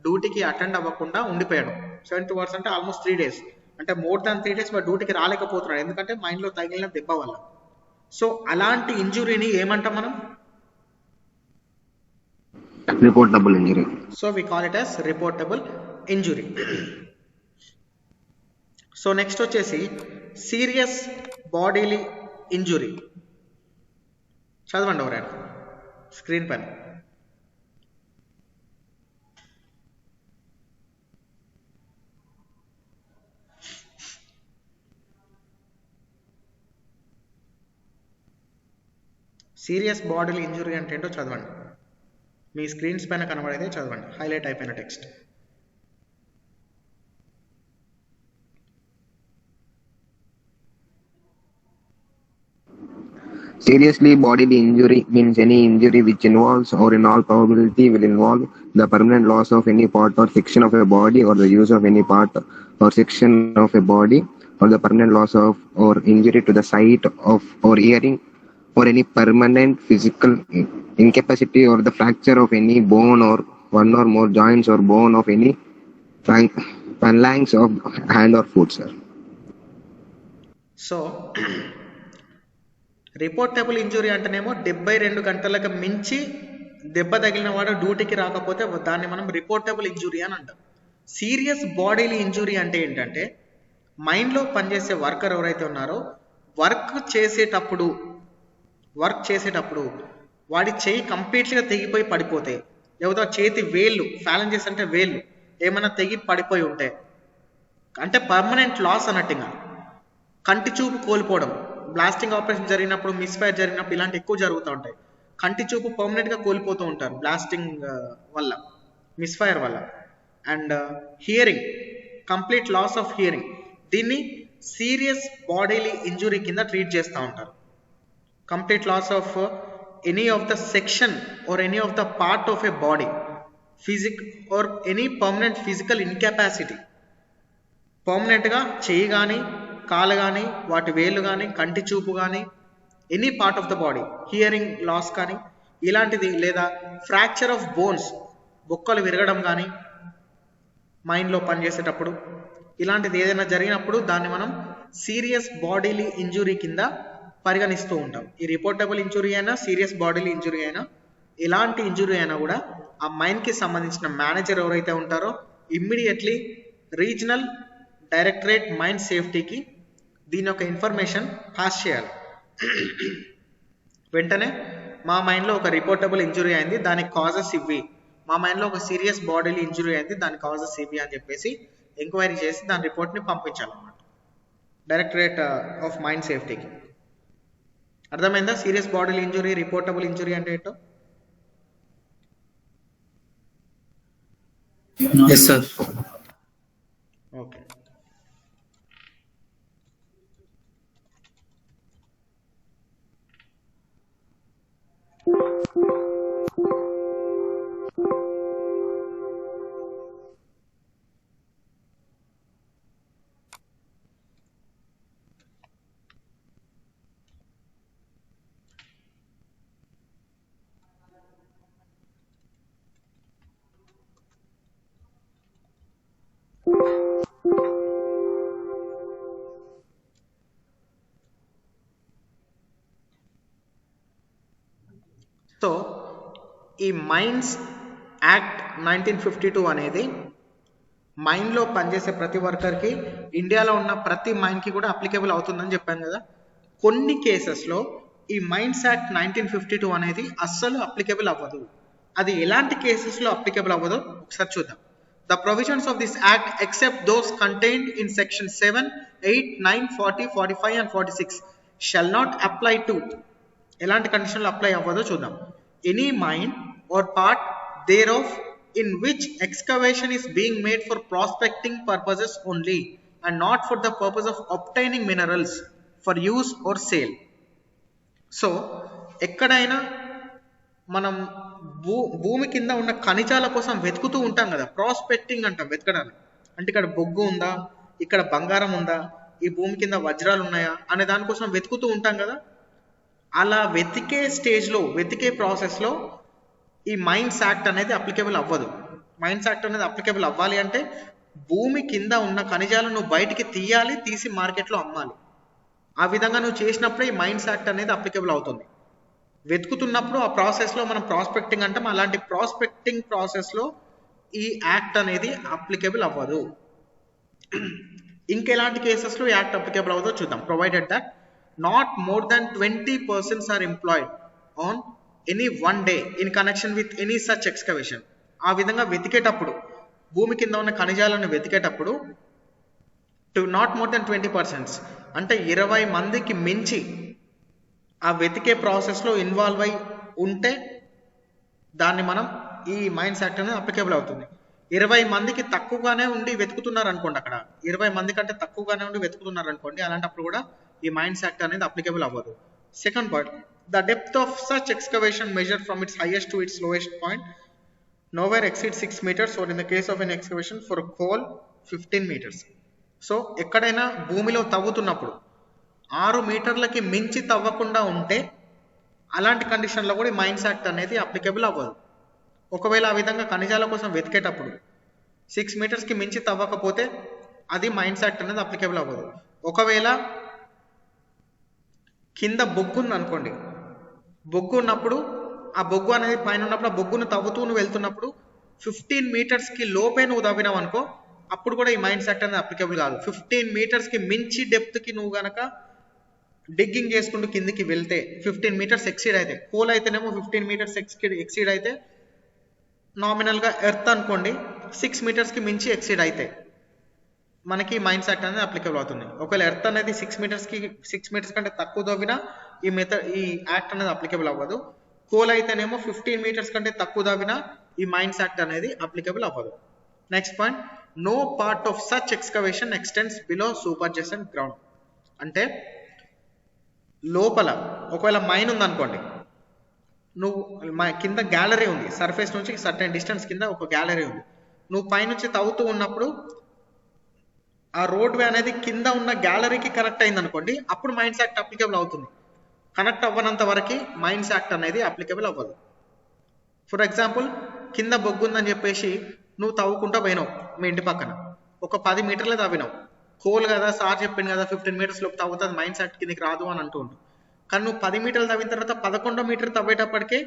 డ్యూటీకి అటెండ్ అవ్వకుండా ఉండిపోయాడు. 72 అవర్స్ అంటే ఆల్మోస్ట్ 3 days, అంటే మోర్ దాన్ 3 days వాడు డ్యూటీకి రాలేకపోతున్నాడు, ఎందుకంటే మైండ్లో తగిలిన దెబ్బ వల్ల. సో అలాంటి ఇంజురీని ఏమంటాం మనం, reportable injury. So we call it as reportable injury. So next వచ్చేసి సీరియస్ బాడీలీ ఇంజురీ. చదవండి ఎవరైనా స్క్రీన్ పైన. సీరియస్ బాడీలీ ఇంజురీ అంటే ఏంటో చదవండి, మీ స్క్రీన్స్ పైన కనబడేదే చదవండి, హైలైట్ అయిపోయిన text. Seriously bodily injury means any injury which involves or in all probability will involve the permanent loss of any part or section of a body or the use of any part or section of a body or the permanent loss of or injury to the sight of or hearing or any permanent physical incapacity or the fracture of any bone or one or more joints or bone of any phalanx of hand or foot, sir. So reportable injury అంటేనేమో 72 గంటలకు మించి దెబ్బ తగిలిన వాడు డ్యూటీకి రాకపోతే దాన్ని మనం రిపోర్టబుల్ ఇంజురీ అని అంటాం. సీరియస్ బాడీలీ ఇంజురీ అంటే ఏంటంటే, మైండ్లో పనిచేసే వర్కర్ ఎవరైతే ఉన్నారో వర్క్ చేసేటప్పుడు వాడి చేయి కంప్లీట్గా తెగిపోయి పడిపోతే, లేకపోతే చేతి వేళ్ళు, ఫ్యాలెంజెస్ అంటే వేళ్ళు ఏమైనా తెగి పడిపోయి ఉంటే, అంటే పర్మనెంట్ లాస్ అన్నట్టుగా. కంటి చూపు కోల్పోవడం, బ్లాస్టింగ్ ఆపరేషన్ జరిగినప్పుడు, మిస్ఫైర్ జరిగినప్పుడు ఇలాంటి ఎక్కువ జరుగుతూ ఉంటాయి. కంటి చూపు పర్మనెంట్గా కోల్పోతూ ఉంటారు బ్లాస్టింగ్ వల్ల, మిస్ఫైర్ వల్ల. And hearing, complete loss of hearing, దీన్ని సీరియస్ బాడీలీ ఇంజురీ కింద ట్రీట్ చేస్తూ ఉంటారు. Complete loss of any of the section or any of the part of a body, or any permanent physical incapacity, పర్మనెంట్గా చెయ్యి కానీ కాలు కానీ వాటి వేళ్ళు కానీ కంటి చూపు కానీ any part of the body, hearing loss కానీ ఇలాంటిది, లేదా ఫ్రాక్చర్ ఆఫ్ బోన్స్, బొక్కలు విరగడం కానీ మైండ్లో పనిచేసేటప్పుడు, ఇలాంటిది ఏదైనా జరిగినప్పుడు దాన్ని మనం సీరియస్ బాడీలీ ఇంజురీ కింద పరిగణిస్తూ ఉంటాం. ఈ రిపోర్టబుల్ ఇంజురీ అయినా సీరియస్ బాడీలీ ఇంజురీ అయినా, ఎలాంటి ఇంజురీ అయినా కూడా ఆ మైండ్కి సంబంధించిన మేనేజర్ ఎవరైతే ఉంటారో ఇమ్మీడియట్లీ రీజనల్ డైరెక్టరేట్ మైండ్ సేఫ్టీకి దీని యొక్క ఇన్ఫర్మేషన్ పాస్ చేయాలి. వెంటనే మా మైండ్లో ఒక రిపోర్టబుల్ ఇంజురీ అయింది, దానికి కాజెస్ ఇవి, మా మైండ్లో ఒక సీరియస్ బాడీలీ ఇంజురీ అయింది, దాని కాజెస్ ఇవి అని చెప్పేసి ఎంక్వైరీ చేసి దాని రిపోర్ట్ని పంపించాలన్నమాట డైరెక్టరేట్ ఆఫ్ మైండ్ సేఫ్టీకి. అర్థమైందా? Serious bodily injury, reportable injury అంటే ఏంటో. Yes sir. ఓకే. ఈ మైన్స్ యాక్ట్ 1952 అనేది మైన్లో పనిచేసే ప్రతి వర్కర్కి, ఇండియాలో ఉన్న ప్రతి మైన్కి కూడా అప్లికేబుల్ అవుతుందని చెప్పాను కదా. కొన్ని కేసెస్లో ఈ మైన్స్ యాక్ట్ 1952 అనేది అస్సలు అప్లికేబుల్ అవ్వదు. అది ఎలాంటి కేసెస్లో అప్లికేబుల్ అవ్వదో ఒకసారి చూద్దాం. The provisions of this act, except those contained in section 7, 8, 9, 40, 45 and 46, shall not apply to. ఎలాంటి కండిషన్లో అప్లై అవ్వదో చూద్దాం. Any mine or part thereof in which excavation is being made for prospecting purposes only and not for the purpose of obtaining minerals for use or sale. So ఎక్కడైనా మనం భూమి కింద ఉన్న ఖనిజాల కోసం వెతుకుతూ ఉంటాం కదా, ప్రాస్పెక్టింగ్ అంటాం వెతకడానికి. అంటే ఇక్కడ బొగ్గు ఉందా, ఇక్కడ బంగారం ఉందా, ఈ భూమి కింద వజ్రాలు ఉన్నాయా అనే దానికోసం వెతుకుతూ ఉంటాం కదా. అలా వెతికే స్టేజ్లో, వెతికే ప్రాసెస్లో ఈ మైన్స్ యాక్ట్ అనేది అప్లికేబుల్ అవ్వదు. మైన్స్ యాక్ట్ అనేది అప్లికేబుల్ అవ్వాలి అంటే భూమి కింద ఉన్న ఖనిజాలను నువ్వు బయటికి తీయాలి, తీసి మార్కెట్లో అమ్మాలి. ఆ విధంగా నువ్వు చేసినప్పుడే ఈ మైన్స్ యాక్ట్ అనేది అప్లికేబుల్ అవుతుంది. వెతుకుతున్నప్పుడు ఆ ప్రాసెస్లో మనం ప్రాస్పెక్టింగ్ అంటాం. అలాంటి ప్రాస్పెక్టింగ్ ప్రాసెస్లో ఈ యాక్ట్ అనేది అప్లికేబుల్ అవ్వదు. ఇంకెలాంటి కేసెస్లో ఈ యాక్ట్ అప్లికేబుల్ అవ్వదో చూద్దాం. Provided that not more than 20 persons are employed on any one day in connection with any such excavation. ఆ విధంగా వెతికేటప్పుడు, భూమి కింద ఉన్న ఖనిజాలను వెతికేటప్పుడు to not more than 20 persons అంటే 20 మందికి మించి ఆ వెతికే ప్రాసెస్లో ఇన్వాల్వ్ అయి ఉంటే దాన్ని మనం ఈ మైన్స్ యాక్ట్ అనేది అప్లికేబుల్ అవుతుంది. 20 మందికి తక్కువగానే ఉండి వెతుకుతున్నారు అనుకోండి, అక్కడ 20 మంది కంటే తక్కువగానే ఉండి వెతుకుతున్నారు అనుకోండి, అలాంటప్పుడు కూడా ఈ మైన్స్ యాక్ట్ అనేది అప్లికేబుల్ అవ్వదు. Second part, the depth of such excavation measure from its highest to its lowest point nowhere exceeds 6 meters or in the case of an excavation for coal 15 meters. So ఎక్కడైనా భూమిలో తవ్వుతున్నప్పుడు 6 మీటర్లకి మించి తవ్వకుండా ఉంటే అలాంటి కండిషన్లో కూడా మైన్స్ యాక్ట్ అనేది applicable అవ్వదు. ఒకవేళ ఆ విధంగా ఖనిజాల కోసం వెతికేటప్పుడు 6 మీటర్స్కి మించి తవ్వకపోతే అది మైన్స్ యాక్ట్ అనేది అప్లికేబుల్ అవ్వదు. ఒకవేళ కింద బొగ్గు ఉంది అనుకోండి, బొగ్గు ఉన్నప్పుడు ఆ బొగ్గు అనేది పైన ఉన్నప్పుడు ఆ బొగ్గును తవ్వుతూ నువ్వు వెళ్తున్నప్పుడు 15 మీటర్స్కి లోపే నువ్వు తవ్వినావు అనుకో, అప్పుడు కూడా ఈ మైన్స్ యాక్ట్ అనేది అప్లికేబుల్ కాదు. 15 మీటర్స్కి మించి డెప్త్కి నువ్వు కనుక డిగ్గింగ్ చేసుకుంటూ కిందికి వెళ్తే 15 మీటర్స్ ఎక్సీడ్ అయితే, కోల్ అయితేనేమో 15 మీటర్స్ ఎక్సీడ్ అయితే నామినల్గా ఎర్త్ అనుకోండి 6 మీటర్స్కి మించి ఎక్సీడ్ అయితే మనకి మైన్స్ యాక్ట్ అనేది అప్లికేబుల్ అవుతుంది. ఒకవేళ ఎర్త్ అనేది 6 మీటర్స్ కంటే తక్కువ తవ్వినా ఈ యాక్ట్ అనేది అప్లికేబుల్ అవ్వదు. కోల్ అయితేనేమో 15 మీటర్స్ కంటే తక్కువ తవ్వినా ఈ మైన్స్ యాక్ట్ అనేది అప్లికేబుల్ అవ్వదు. Next point, no part of such excavation extends below superjacent ground. అంటే లోపల ఒకవేళ మైన్ ఉందనుకోండి, నువ్వు కింద గ్యాలరీ ఉంది, సర్ఫేస్ నుంచి సర్టెన్ డిస్టెన్స్ కింద ఒక గ్యాలరీ ఉంది, నువ్వు పైనుంచి తవ్వుతూ ఉన్నప్పుడు ఆ రోడ్ వే అనేది కింద ఉన్న గ్యాలరీకి కనెక్ట్ అయింది అనుకోండి, అప్పుడు మైన్స్ యాక్ట్ అప్లికేబుల్ అవుతుంది. కనెక్ట్ అవ్వనంత వరకు మైన్స్ యాక్ట్ అనేది అప్లికేబుల్ అవ్వదు. ఫర్ ఎగ్జాంపుల్, కింద బొగ్గు ఉందని చెప్పేసి నువ్వు తవ్వుకుంటా పోయినావు మీ ఇంటి పక్కన, ఒక 10 మీటర్లే తవ్వినావు, కోల్ కదా సార్ చెప్పింది కదా 15 మీటర్స్ లోపు తవ్వుతుంది మైన్స్ యాక్ట్ కిందకి రాదు అని అంటుండు. కానీ నువ్వు 10 మీటర్లు తవ్విన తర్వాత 11వ మీటర్ తవ్వేటప్పటికే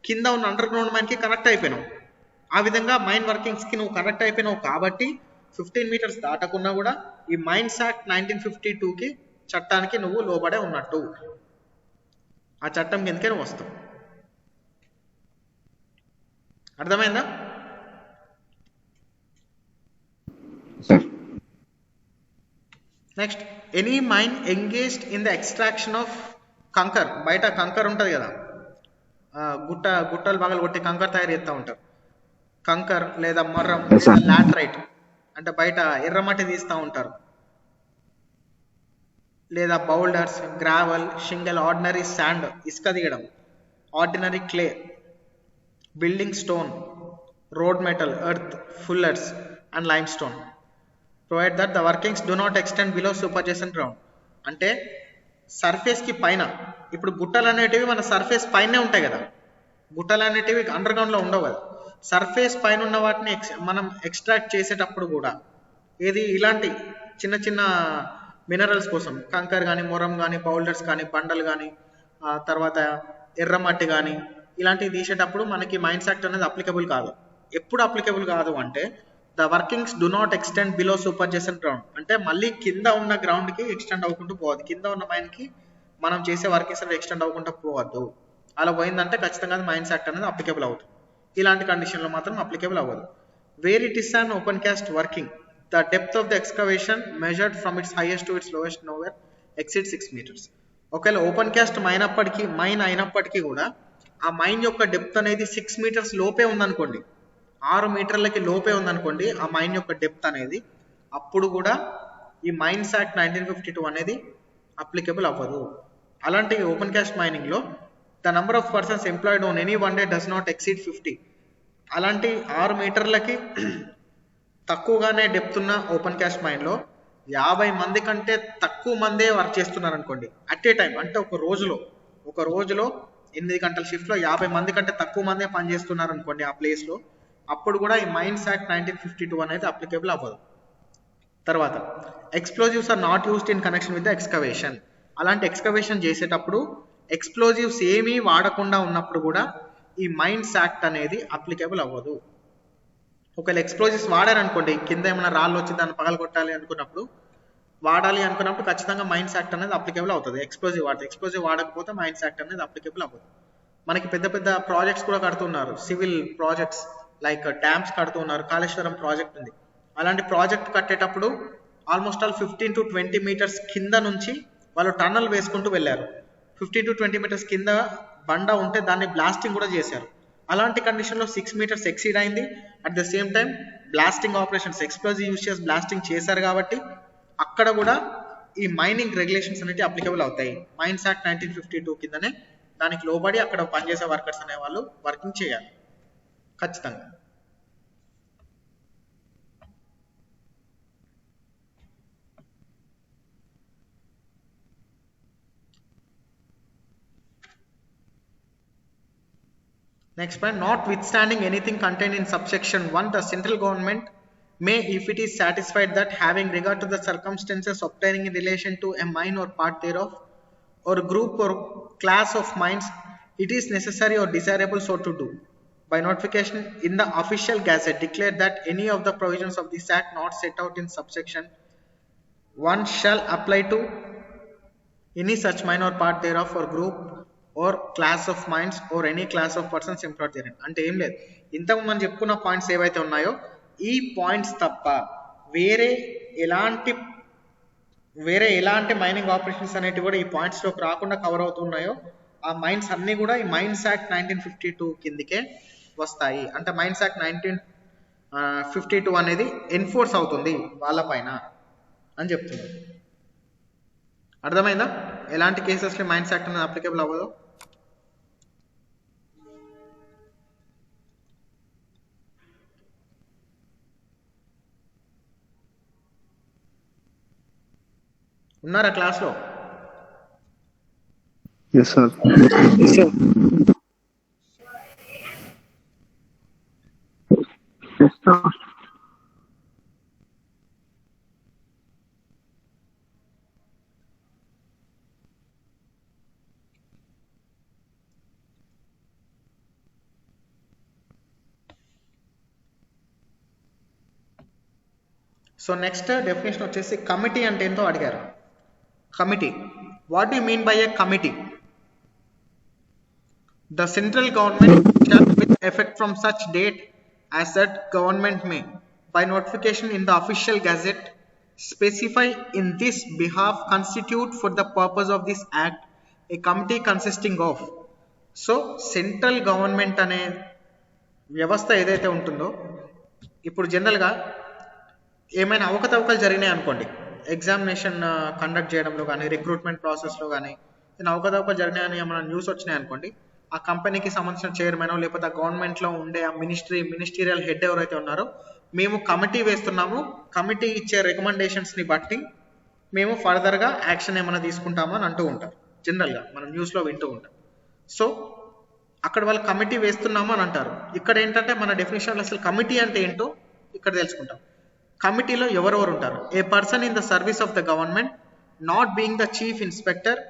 కింద ఉన్న అండర్ గ్రౌండ్ మైన్కి కనెక్ట్ అయిపోయినావు. ఆ విధంగా మైన్ వర్కింగ్స్కి నువ్వు కనెక్ట్ అయిపోయినావు కాబట్టి 15 మీటర్స్ దాటకున్నా కూడా ఈ మైన్స్ యాక్ట్ 1952కి చట్టానికి నువ్వు లోబడే ఉన్నట్టు, ఆ చట్టం కిందకే నువ్వు వస్తావు. అర్థమైందా? Next, any mine engaged in the extraction of kankar. బయట కంకర్ ఉంటుంది కదా, గుట్టలు పగలు కొట్టి కంకర్ తయారు చేస్తూ ఉంటారు. కంకర్ లేదా మర్రం లేదా లాటరైట్ అంటే బయట ఎర్రమట్టి తీస్తూ ఉంటారు, లేదా boulders, gravel, shingle, ordinary sand ఇసుక తీయడం, ordinary clay, building stone, road metal, earth, fuller's and lime stone. Provide that the workings do not extend below superjacent ground. అంటే సర్ఫేస్కి పైన, ఇప్పుడు గుట్టలు అనేటివి మన సర్ఫేస్ పైనే ఉంటాయి కదా, గుట్టలు అనేటివి అండర్ గ్రౌండ్లో ఉండవు కదా, సర్ఫేస్ పైన ఉన్న వాటిని మనం ఎక్స్ట్రాక్ట్ చేసేటప్పుడు కూడా ఏది ఇలాంటి చిన్న చిన్న మినరల్స్ కోసం కంకర్ కానీ, మొరం కానీ, పౌల్డర్స్ కానీ, బండలు కానీ, తర్వాత ఎర్రమట్టి కానీ, ఇలాంటివి తీసేటప్పుడు మనకి మైన్స్ యాక్ట్ అనేది అప్లికబుల్ కాదు. ఎప్పుడు అప్లికబుల్ కాదు అంటే the workings do not extend below superjacent ground, అంటే మళ్ళీ కింద ఉన్న గ్రౌండ్కి ఎక్స్టెండ్ అవ్వకుండా పోవద్దు, కింద ఉన్న మైన్కి మనం చేసే వర్కింగ్స్ అనేది ఎక్స్టెండ్ అవ్వకుండా పోవద్దు. అలా పోయిందంటే ఖచ్చితంగా మైన్స్ యాక్ట్ అనేది అప్లికబుల్ అవుతుంది. ఇలాంటి కండిషన్లో మాత్రం అప్లికబుల్ అవ్వదు. Where it is an open cast working, the depth of the excavation measured from its highest to its lowest nowhere exceed 6 meters. ఒకవేళ ఓపెన్ కాస్ట్ మైన్ అయినప్పటికీ కూడా ఆ మైన్ యొక్క డెప్త్ అనేది 6 meters లోపే ఉందనుకోండి, 6 మీటర్లకి లోపే ఉందనుకోండి ఆ మైన్ యొక్క డెప్త్ అనేది, అప్పుడు కూడా ఈ మైన్స్ యాక్ట్ 1952 అనేది అప్లికబుల్ అవ్వదు. అలాంటి ఓపెన్ కాస్ట్ మైనింగ్లో the number of persons employed on any one day does not exceed 50. అలాంటి 6 మీటర్లకి తక్కువగానే డెప్త్ ఉన్న ఓపెన్ కాస్ట్ మైన్లో 50 మంది కంటే తక్కువ మందే వర్క్ చేస్తున్నారు అనుకోండి అట్ ఏ టైం, అంటే ఒక రోజులో 8 గంటల షిఫ్ట్లో 50 మంది కంటే తక్కువ మందే పనిచేస్తున్నారు అనుకోండి ఆ ప్లేస్లో, అప్పుడు కూడా ఈ మైన్స్ యాక్ట్ 1952 అనేది అప్లికబుల్ అవ్వదు. తర్వాత explosives are not used in connection with the excavation. అలాంటి ఎక్స్కవేషన్ చేసేటప్పుడు ఎక్స్ప్లోజివ్స్ ఏమీ వాడకుండా ఉన్నప్పుడు కూడా ఈ మైన్స్ యాక్ట్ అనేది అప్లికబుల్ అవ్వదు. ఒకవేళ ఎక్స్ప్లోజివ్స్ వాడారనుకోండి, కింద ఏమైనా రాళ్ళు వచ్చి దాన్ని పగలగొట్టాలి అనుకున్నప్పుడు ఖచ్చితంగా మైన్స్ యాక్ట్ అనేది అప్లికబుల్ అవుతుంది. ఎక్స్ప్లోజివ్ వాడకపోతే మైన్స్ యాక్ట్ అనేది అప్లికబుల్ అవ్వదు. మనకి పెద్ద పెద్ద ప్రాజెక్ట్స్ కూడా కడుతున్నారు, సివిల్ ప్రాజెక్ట్స్ లైక్ డ్యామ్స్ కడుతున్నారు, కాళేశ్వరం ప్రాజెక్ట్ ఉంది. అలాంటి ప్రాజెక్ట్ కట్టేటప్పుడు ఆల్మోస్ట్ ఆల్ 15 to 20 meters కింద నుంచి వాళ్ళు టన్నల్ వేసుకుంటూ వెళ్ళారు. 15 to 20 meters కింద బండ ఉంటే దాన్ని బ్లాస్టింగ్ కూడా చేశారు. అలాంటి కండిషన్లో 6 meters ఎక్సీడ్ అయింది. At the same time blasting operations, explosive use చేసి బ్లాస్టింగ్ చేశారు కాబట్టి అక్కడ కూడా ఈ మైనింగ్ రెగ్యులేషన్స్ అనేవి అప్లికబుల్ అవుతాయి. మైన్స్ యాక్ట్ 1952 కిందనే దానికి లోబడి అక్కడ పనిచేసే వర్కర్స్ అనే వాళ్ళు వర్కింగ్ చేయాలి ఖచ్చితంగా. Next point, notwithstanding anything contained in subsection 1, the central government may, if it is satisfied that having regard to the circumstances obtaining in relation to a mine or part thereof, or group or class of mines, it is necessary or desirable so to do, by notification in the official gazette, declare that any of the provisions of this act not set out in subsection 1 shall apply to any such mine or part thereof, or group or class of mines, or any class of persons employed therein. అంటే ఏం లేదు, ఇంతకు మనం చెప్పుకున్న points ఏవైతే ఉన్నాయో ఈ points తప్ప వేరే ఎలాంటి మైనింగ్ ఆపరేషన్స్ అనేటివి కూడా ఈ పాయింట్స్లోకి రాకుండా కవర్ అవుతున్నాయో ఆ మైన్స్ అన్నీ కూడా ఈ మైన్స్ యాక్ట్ 1952 కిందికే వస్తాయి. అంటే మైన్స్ యాక్ట్ 1952 అనేది ఎన్ఫోర్స్ అవుతుంది వాళ్ళపైన అని చెప్తున్నారు. అర్థమైందా? ఎలాంటి కేసెస్లో మైన్స్ యాక్ట్ అనేది అప్లికబుల్ అవ్వదు. ఉన్నారా క్లాస్లో? Yes, sir. So next definition వచ్చేసి కమిటీ అంటే ఏంటో అడిగారు. Committee, what do you mean by A committee? The central government shall with effect from such date as that government may, by notification in the official gazette, specify in this behalf constitute for the purpose of this act a committee consisting of. So central government అనే వ్యవస్థ ఏదైతే ఉంటుందో, ఇప్పుడు జనరల్గా ఏమైనా అవకతవకలు జరిగినాయి అనుకోండి, ఎగ్జామినేషన్ కండక్ట్ చేయడంలో కానీ రిక్రూట్మెంట్ ప్రాసెస్లో కానీ అవకతవకలు జరిగినాయని ఏమైనా న్యూస్ వచ్చినాయి అనుకోండి, ఆ కంపెనీకి సంబంధించిన చైర్మన్ లేకపోతే ఆ గవర్నమెంట్లో ఉండే ఆ మినిస్టీరియల్ హెడ్ ఎవరైతే ఉన్నారో మేము కమిటీ వేస్తున్నాము, కమిటీ ఇచ్చే రికమెండేషన్స్ని బట్టి మేము ఫర్దర్గా యాక్షన్ ఏమైనా తీసుకుంటాము అని అంటూ ఉంటారు. జనరల్గా మనం న్యూస్లో వింటూ ఉంటాం. సో అక్కడ వాళ్ళు కమిటీ వేస్తున్నాము అని అంటారు. ఇక్కడ ఏంటంటే మన డెఫినేషన్లో అసలు కమిటీ అంటే ఏంటో ఇక్కడ తెలుసుకుంటాం. కమిటీలో ఎవరెవరు ఉంటారు? A person in the service of the government not being the chief inspector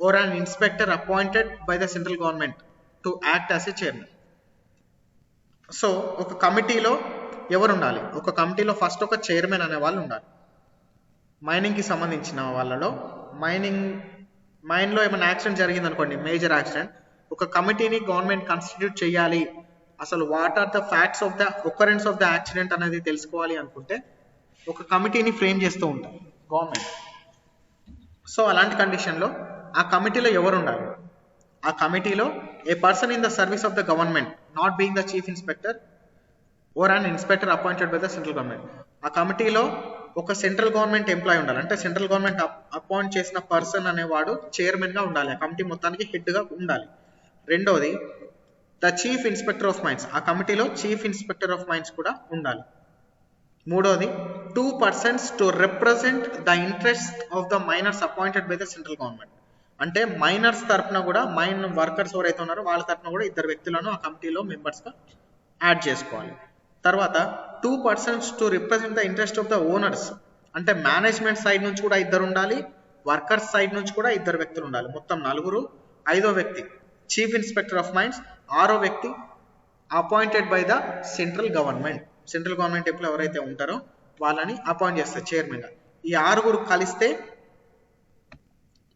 or an inspector appointed by the central government. To act as a chairman. So ఒక కమిటీలో ఎవరు ఉండాలి? ఒక కమిటీలో ఫస్ట్ ఒక చైర్మన్ అనే వాళ్ళు ఉండాలి. మైనింగ్కి సంబంధించిన వాళ్ళలో మైన్లో ఏమైనా యాక్సిడెంట్ జరిగింది అనుకోండి, మేజర్ యాక్సిడెంట్, ఒక కమిటీని గవర్నమెంట్ కాన్స్టిట్యూట్ చేయాలి, అసలు what are the facts of the occurrence of the accident అనేది తెలుసుకోవాలి అనుకుంటే ఒక కమిటీని ఫ్రేమ్ చేస్తూ ఉంటారు గవర్నమెంట్. సో అలాంటి కండిషన్లో ఆ కమిటీలో ఎవరు ఉండాలి? ఆ కమిటీలో a person in the service of the government not being the chief inspector or an inspector appointed by the central government. ఆ కమిటీలో ఒక సెంట్రల్ గవర్నమెంట్ ఎంప్లాయ్ ఉండాలి. అంటే సెంట్రల్ గవర్నమెంట్ అపాయింట్ చేసిన పర్సన్ అనేవాడు చైర్మన్గా ఉండాలి, ఆ కమిటీ మొత్తానికి హెడ్గా ఉండాలి. రెండోది the chief inspector of mines, ఆ కమిటీలో చీఫ్ ఇన్స్పెక్టర్ ఆఫ్ మైన్స్ కూడా ఉండాలి. మూడోది 2 persons to represent the interest of the miners appointed by the central government. అంటే మైనర్స్ తరఫున కూడా, మైన్ వర్కర్స్ ఎవరైతే ఉన్నారో వాళ్ళ తరఫున కూడా 2 వ్యక్తులను ఆ కమిటీలో మెంబర్స్గా యాడ్ చేసుకోవాలి. తర్వాత 2 persons to represent the interest of the owners, అంటే మేనేజ్మెంట్ సైడ్ నుంచి కూడా 2 ఉండాలి, వర్కర్స్ సైడ్ నుంచి కూడా 2 వ్యక్తులు ఉండాలి, మొత్తం 4. 5వ వ్యక్తి చీఫ్ ఇన్స్పెక్టర్ ఆఫ్ మైన్స్. 6వ వ్యక్తి appointed by the central government, central government employee ఎవరైతే ఉంటారో వాళ్ళని అపాయింట్ చేస్తారు చైర్మన్గా. ఈ 6 కలిస్తే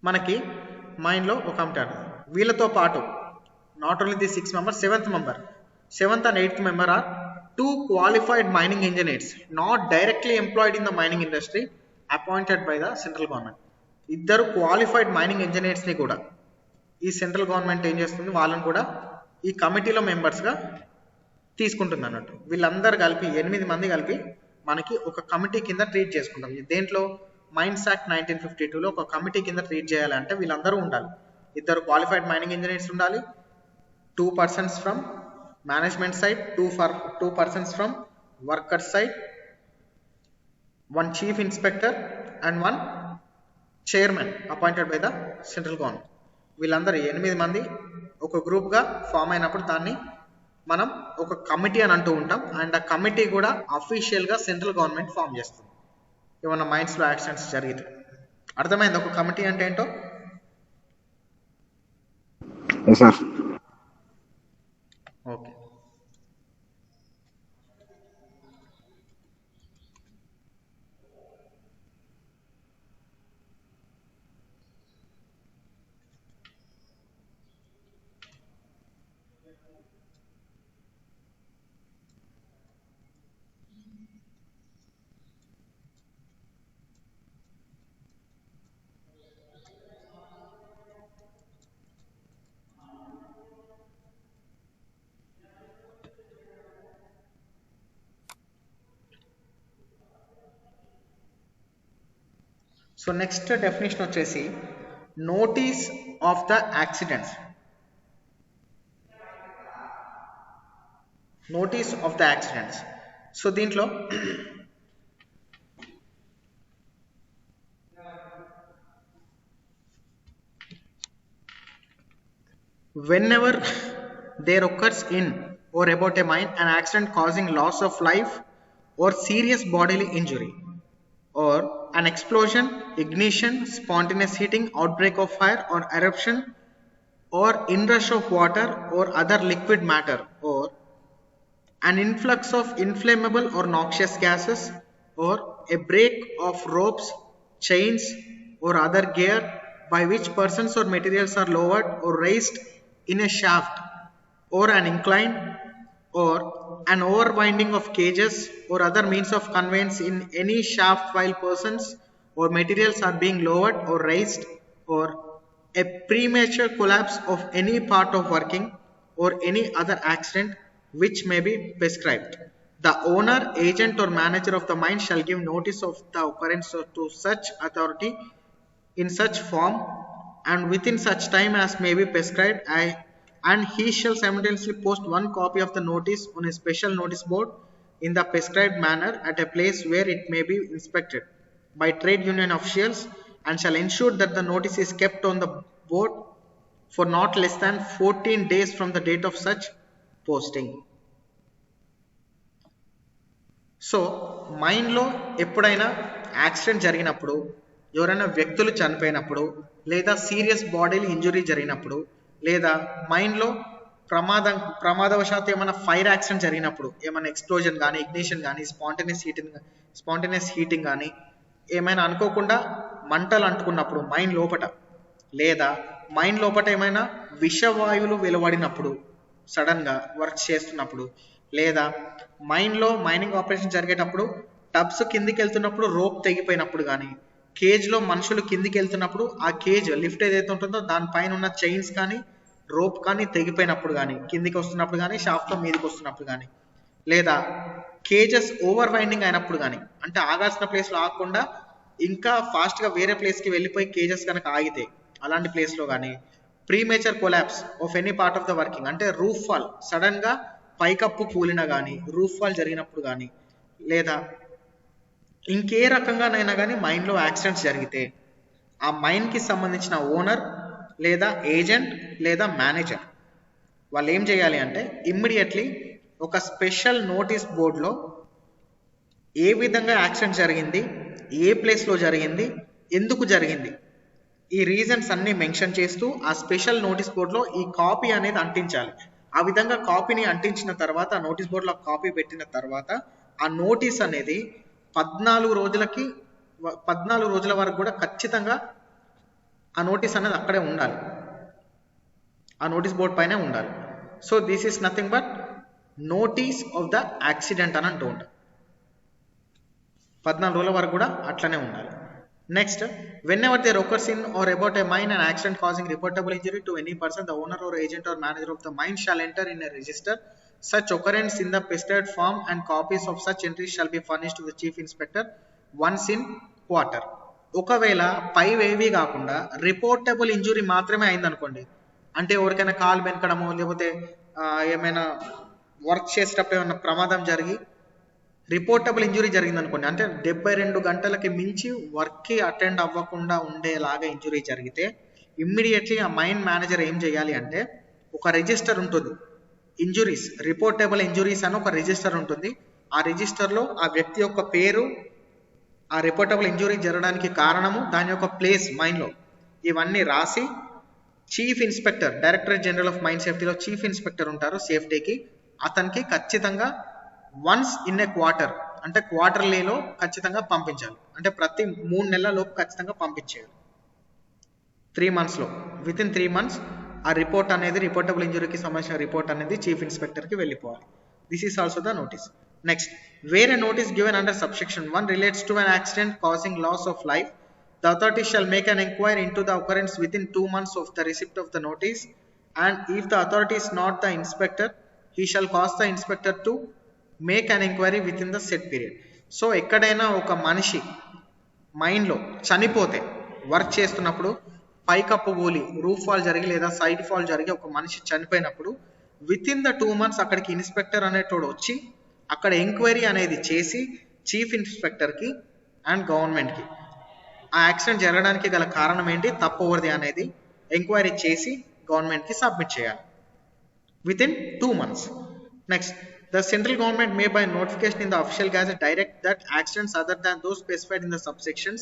మనకి మైండ్లో ఒక కమిటీ. వీళ్ళతో పాటు not only the 6 members, 7th and 8th member are 2 qualified mining engineers not directly employed in the mining industry appointed by the central government. 2 qualified mining ఇంజనీర్స్ని కూడా ఈ సెంట్రల్ గవర్నమెంట్ ఏం చేస్తుంది, వాళ్ళని కూడా ఈ కమిటీలో మెంబర్స్గా తీసుకుంటుంది అన్నట్టు. వీళ్ళందరూ కలిపి 8 మంది కలిపి మనకి ఒక కమిటీ కింద ట్రీట్ చేసుకుంటాం. దేంట్లో మైన్స్ యాక్ట్ 1952లో ఒక కమిటీ కింద ట్రీట్ చేయాలంటే వీళ్ళందరూ ఉండాలి. 2 క్వాలిఫైడ్ మైనింగ్ ఇంజనీర్స్ ఉండాలి, 2 persons from management side, 2 persons from worker side, 1 chief inspector and 1 chairman appointed by the central government. వీళ్ళందరూ 8 మంది ఒక గ్రూప్గా ఫామ్ అయినప్పుడు దాన్ని మనం ఒక కమిటీ అని అంటూ ఉంటాం. అండ్ ఆ కమిటీ కూడా అఫీషియల్గా సెంట్రల్ గవర్నమెంట్ ఫామ్ చేస్తుంది ఏమన్నా మైన్స్లో యాక్సిడెంట్స్ జరిగితే. అర్థమైంది ఒక కమిటీ అంటే ఏంటో? ఓకే. సో నెక్స్ట్ డెఫినేషన్ వచ్చేసి notice of the accidents. Notice of the accidents. So దీంట్లో whenever there occurs in or about a mine an accident causing loss of life or serious bodily injury, or an explosion, ignition, spontaneous heating, outbreak of fire or eruption, or inrush of water or other liquid matter, or an influx of inflammable or noxious gases, or a break of ropes, chains or other gear by which persons or materials are lowered or raised in a shaft or an incline, or an overwinding of cages or other means of conveyance in any shaft while persons or materials are being lowered or raised, or a premature collapse of any part of working or any other accident which may be prescribed. The owner, agent or manager of the mine shall give notice of the occurrence to such authority in such form and within such time as may be prescribed, and he shall simultaneously post 1 copy of the notice on a special notice board in the prescribed manner at a place where it may be inspected by trade union officials, and shall ensure that the notice is kept on the board for not less than 14 days from the date of such posting. So మైన్లో ఎప్పుడైనా accident జరిగినప్పుడు, ఎవరైనా వ్యక్తులు చనిపోయినప్పుడు, లేదా serious బాడీలు injury జరిగినప్పుడు, లేదా మైన్లో ప్రమాదవశాత్తు ఏమైనా ఫైర్ యాక్సిడెంట్ జరిగినప్పుడు, ఏమైనా ఎక్స్ప్లోజన్ కానీ, ఇగ్నిషన్ కానీ, స్పాంటేనియస్ హీటింగ్ కానీ, ఏమైనా అనుకోకుండా మంటలు అంటుకున్నప్పుడు మైన్ లోపట, లేదా మైన్ లోపట ఏమైనా విషవాయువులు వెలువడినప్పుడు, సడన్గా వర్క్ చేస్తున్నప్పుడు, లేదా మైనింగ్ ఆపరేషన్ జరిగేటప్పుడు టబ్స్ కిందికి వెళ్తున్నప్పుడు రోప్ తెగిపోయినప్పుడు కానీ, కేజ్లో మనుషులు కిందికి వెళ్తున్నప్పుడు ఆ కేజ్ లిఫ్ట్ ఏదైతే ఉంటుందో దానిపైన ఉన్న చైన్స్ కానీ రోప్ కానీ తెగిపోయినప్పుడు కానీ, కిందికి వస్తున్నప్పుడు కానీ, షాఫ్ట్లో మీదకి వస్తున్నప్పుడు కానీ, లేదా కేజెస్ ఓవర్ వైండింగ్ అయినప్పుడు కానీ, అంటే ఆగాల్సిన ప్లేస్లో ఆగకుండా ఇంకా ఫాస్ట్గా వేరే ప్లేస్కి వెళ్ళిపోయి కేజెస్ కనుక ఆగితే అలాంటి ప్లేస్లో కానీ, premature collapse of any part of the working, అంటే రూఫ్ ఫాల్, సడన్గా పైకప్పు కూలిన కానీ, రూఫ్ ఫాల్ జరిగినప్పుడు కానీ, లేదా ఇంకే రకంగానైనా కానీ మైన్లో యాక్సిడెంట్స్ జరిగితే ఆ మైన్కి సంబంధించిన ఓనర్ లేదా ఏజెంట్ లేదా మేనేజర్ వాళ్ళు ఏం చేయాలి అంటే ఇమ్మీడియట్లీ ఒక స్పెషల్ నోటీస్ బోర్డులో ఏ విధంగా యాక్సిడెంట్ జరిగింది, ఏ ప్లేస్లో జరిగింది, ఎందుకు జరిగింది, ఈ రీజన్స్ అన్ని మెన్షన్ చేస్తూ ఆ స్పెషల్ నోటీస్ బోర్డులో ఈ కాపీ అనేది అంటించాలి. ఆ విధంగా కాపీని అంటించిన తర్వాత, ఆ నోటీస్ బోర్డులో కాపీ పెట్టిన తర్వాత ఆ నోటీస్ అనేది 14 రోజుల వరకు కూడా ఖచ్చితంగా ఆ నోటీస్ అనేది అక్కడే ఉండాలి, ఆ నోటీస్ బోర్డ్ పైనే ఉండాలి. So this is nothing but notice of the accident అని అంటూ ఉంటాం. 14 రోజుల వరకు కూడా అట్లనే ఉండాలి. Next, whenever there occurs in or about a mine an accident causing reportable injury to any person, the owner or agent or manager of the mine shall enter in a register such occurrence in the prescribed form, and copies of such entries shall be furnished to the chief inspector once in quarter. ఒకవేళ పైవేవి కాకుండా reportable injury మాత్రమే అయిందనుకోండి, అంటే ఎవరికైనా కాలు వెనకడమో లేకపోతే ఏమైనా work చేసేటప్పుడు ఏమైనా ప్రమాదం జరిగి రిపోర్టబుల్ ఇంజురీ జరిగింది అనుకోండి, అంటే 72 గంటలకి మించి వర్క్కి అటెండ్ అవ్వకుండా ఉండేలాగా ఇంజురీ జరిగితే ఇమ్మీడియట్లీ ఆ మైన్ మేనేజర్ ఏం చేయాలి అంటే ఒక రిజిస్టర్ ఉంటుంది, ఇంజురీస్ రిపోర్టబుల్ ఇంజురీస్ అని ఒక రిజిస్టర్ ఉంటుంది. ఆ రిజిస్టర్లో ఆ వ్యక్తి యొక్క పేరు, ఆ రిపోర్టబుల్ ఇంజురీ జరగడానికి కారణము, దాని యొక్క ప్లేస్ మైన్లో, ఇవన్నీ రాసి chief inspector, directorate general of mine సేఫ్టీలో చీఫ్ ఇన్స్పెక్టర్ ఉంటారు సేఫ్టీకి, అతనికి ఖచ్చితంగా వన్స్ ఇన్ ఏ క్వార్టర్, అంటే క్వార్టర్లీలో ఖచ్చితంగా పంపించాలి, అంటే ప్రతి 3 నెలల లోపు ఖచ్చితంగా పంపించేయాలి. 3 monthsలో, విత్ ఇన్ 3 months ఆ రిపోర్ట్ అనేది, రిపోర్టబుల్ ఇంజురీకి సంబంధించిన రిపోర్ట్ అనేది చీఫ్ ఇన్స్పెక్టర్కి వెళ్ళిపోవాలి. This is also the notice. Next, where a notice given under subsection 1 relates to an accident causing loss of life, the authority shall make an inquiry into the occurrence within 2 months of the receipt of the notice, and if the authority is not the inspector, he shall cause the inspector to make an inquiry within the set period. So ఎక్కడైనా ఒక మనిషి మైన్లో చనిపోతే, work చేస్తున్నప్పుడు పైకప్పు కూలి, roof fall జరిగి లేదా side fall జరిగి ఒక మనిషి చనిపోయినప్పుడు విత్ ఇన్ ద 2 months అక్కడికి ఇన్స్పెక్టర్ అనేటోడు వచ్చి అక్కడ ఎంక్వైరీ అనేది చేసి చీఫ్ ఇన్స్పెక్టర్కి అండ్ గవర్నమెంట్కి ఆ యాక్సిడెంట్ జరగడానికి గల కారణం ఏంటి, తప్పు ఎవరిది అనేది ఎంక్వైరీ చేసి గవర్నమెంట్కి సబ్మిట్ చేయాలి with in 2 months. Next, the central government may by notification in the official gazette direct that accidents other than those specified in the subsections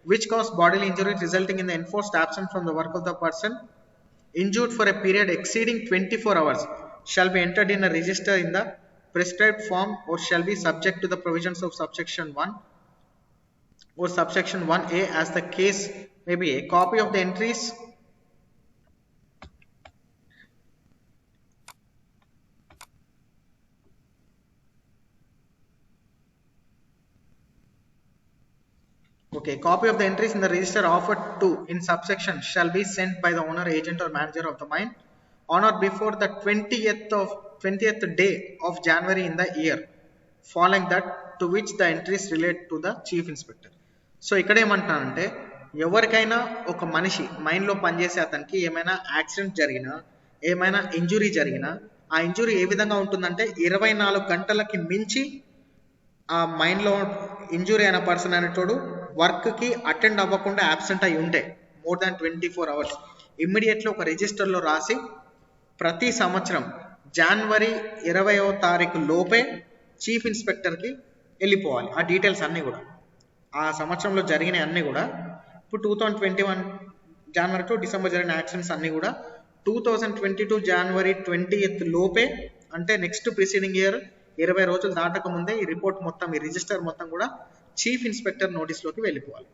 which cause bodily injury resulting in the enforced absence from the work of the person injured for a period exceeding 24 hours shall be entered in a register in the prescribed form or shall be subject to the provisions of subsection 1 or subsection 1A as the case may be. A copy of the entries copy of the entries in the register offered to in subsection shall be sent by the owner, agent or manager of the mine on or before the 20th day of January in the year following that to which the entries relate to the chief inspector. So ఇక్కడ ఏమంటానంటే, ఎవరికైనా ఒక మనిషి మైన్లో పనిచేసే అతనికి ఏమైనా accident జరిగినా, ఏమైనా ఇంజురీ జరిగినా, ఆ ఇంజురీ ఏ విధంగా ఉంటుందంటే 24 గంటలకి మించి ఆ మైన్లో ఇంజురీ అయిన పర్సన్ అనేటోడు వర్క్కి అటెండ్ అవ్వకుండా యాబ్సెంట్ అయి ఉంటే మోర్ దాన్ 24 hours ఇమ్మీడియట్లీ ఒక రిజిస్టర్లో రాసి ప్రతి సంవత్సరం జనవరి 20వ తారీఖు లోపే చీఫ్ ఇన్స్పెక్టర్కి వెళ్ళిపోవాలి. ఆ డీటెయిల్స్ అన్నీ కూడా, ఆ సంవత్సరంలో జరిగిన అన్నీ కూడా, ఇప్పుడు 2021 జనవరి టు డిసెంబర్ జరిగిన యాక్సిడెంట్స్ అన్నీ కూడా 2022 జనవరి 20th లోపే, అంటే నెక్స్ట్ ప్రిసీడింగ్ ఇయర్ 20 రోజులు దాటక ముందే ఈ రిపోర్ట్ మొత్తం, ఈ రిజిస్టర్ మొత్తం కూడా చీఫ్ ఇన్స్పెక్టర్ నోటీస్లోకి వెళ్ళిపోవాలి.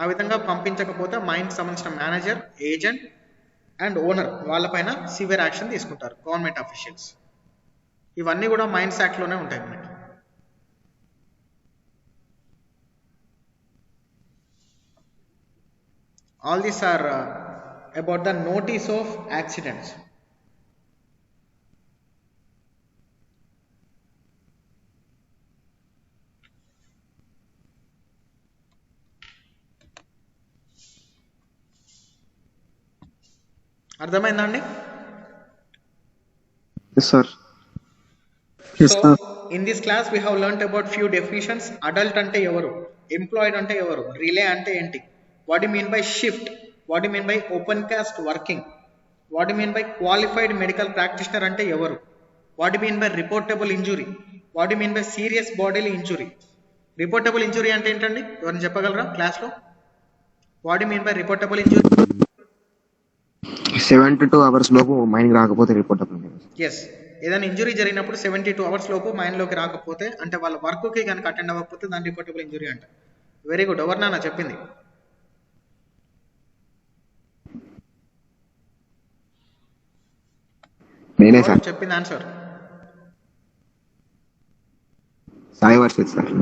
ఆ విధంగా పంపించకపోతే మైన్కి సంబంధించిన మేనేజర్, ఏజెంట్ అండ్ ఓనర్ వాళ్ళపైన సివియర్ యాక్షన్ తీసుకుంటారు గవర్నమెంట్ అఫీషియల్స్. ఇవన్నీ కూడా మైన్స్ యాక్ట్లోనే ఉంటాయి మనకి. All these are about the notice of accidents. అర్థమైందా అండి? Yes, sir. So in this class we have learnt about few definitions. Adult ante evaru, employed ante evaru, relay ante enti, what do you mean by shift, what do you mean by open cast working, what do you mean by qualified medical practitioner ante evaru, what do you mean by reportable injury, what do you mean by serious bodily injury. Reportable injury ante entandi, evarni cheppagalaరా class lo? What do you mean by reportable injury? 72 hours లోపు mind రాకపోతే reportable. Yes, ఏదైనా injury జరిగినప్పుడు 72 hours లోపు మైండ్లోకి రాకపోతే, అంటే వాళ్ళ వర్క్కి కనుక అటెండ్ అవ్వకపోతే దాన్ని రిపోర్టబుల్ ఇంజురీ అంట. Very good. ఎవరు నాన్న చెప్పింది? నేనే సార్ చెప్పింది. Answer Sai Varshith sir.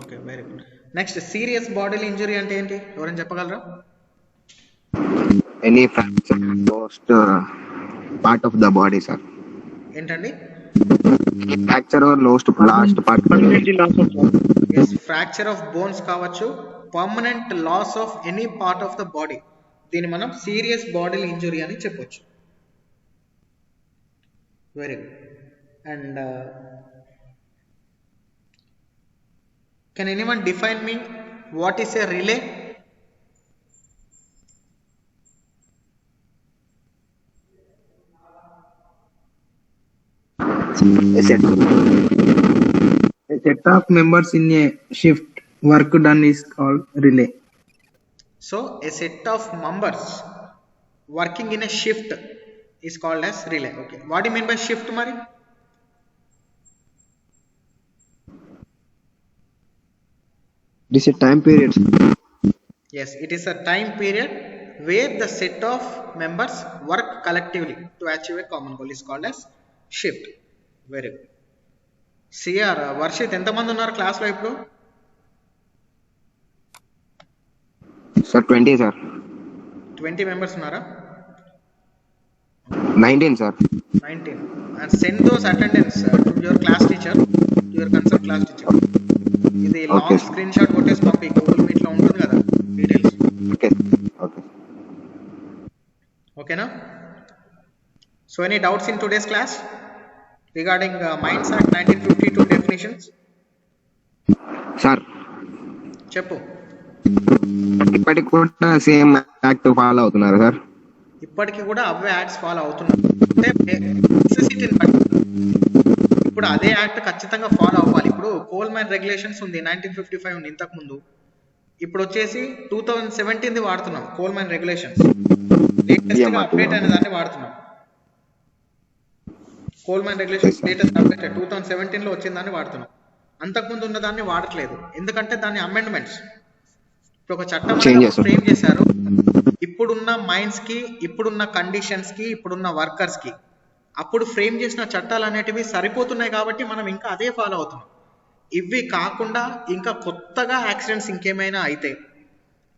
Okay, very good. Next, serious bodily injury అంటే ఏంటి? ఎవరైనా చెప్పగలరా? Any fracture most part of the body sir. ఏంటండి? Fracture or lost part. Yes, fracture of bones కావచ్చు, permanent loss of any part of the body, దీన్ని మనం serious bodily injury అని చెప్పొచ్చు. Very good. And can anyone define me what is a relay? A set of members in a shift work done is called relay. So a set of members working in a shift is called as relay. Okay, what do you mean by shift mari? It is a time period. Yes, it is a time period where the set of members work collectively to achieve a common goal is called as shift. Very good. CR, Varshith ఎంతమంది ఉన్నారు క్లాస్లో ఇప్పుడు? Sir 20 sir. 20 members ఉన్నారా? 19 sir. 19. And send those attendance to your class teacher, to your concern class teacher. ఇది long screen shot కొట్టేసి పంపి, Google meet లో ఉంటుంది కదా డీటెయిల్స్. ఓకేనా? So any doubts in today's class regarding Mines Act 1952 definitions? Sir చెప్పు. ఇప్పటికి కూడా సేమ్ యాక్ట్ ఫాలో అవుతున్నారు సార్? ఇప్పటికి కూడా అవే యాక్ట్స్ ఫాలో అవుతున్నారు. అంటే నెసెసిటీని బట్టి ఇప్పుడు అదే యాక్ట్ ఖచ్చితంగా ఫాలో అవ్వాలి. ఇప్పుడు కోల్ మైన్ రెగ్యులేషన్స్ ఉంది, 1955 ఉంది ఇంతకు ముందు. ఇప్పుడు వచ్చేసి 2017 వాడుతున్నాం కోల్ మైన్ రెగ్యులేషన్స్. లేటెస్ట్ గా అప్డేట్ అయిన దాన్ని వాడుతున్నాం. Coal mine regulations latest update 2017 లో వచ్చిందాన్ని వాడుతున్నాం. అంతకుముందు ఉన్న దాన్ని వాడట్లేదు, ఎందుకంటే దాన్ని అమెండ్మెంట్స్. ఇప్పుడు ఒక చట్టం ఫ్రేమ్ చేశారు, ఇప్పుడున్న మైన్స్ కి, ఇప్పుడున్న కండిషన్స్ కి, ఇప్పుడున్న వర్కర్స్ కి అప్పుడు ఫ్రేమ్ చేసిన చట్టాలు అనేటివి సరిపోతున్నాయి కాబట్టి మనం ఇంకా అదే ఫాలో అవుతున్నాం. ఇవి కాకుండా ఇంకా కొత్తగా యాక్సిడెంట్స్ ఇంకేమైనా అయితే,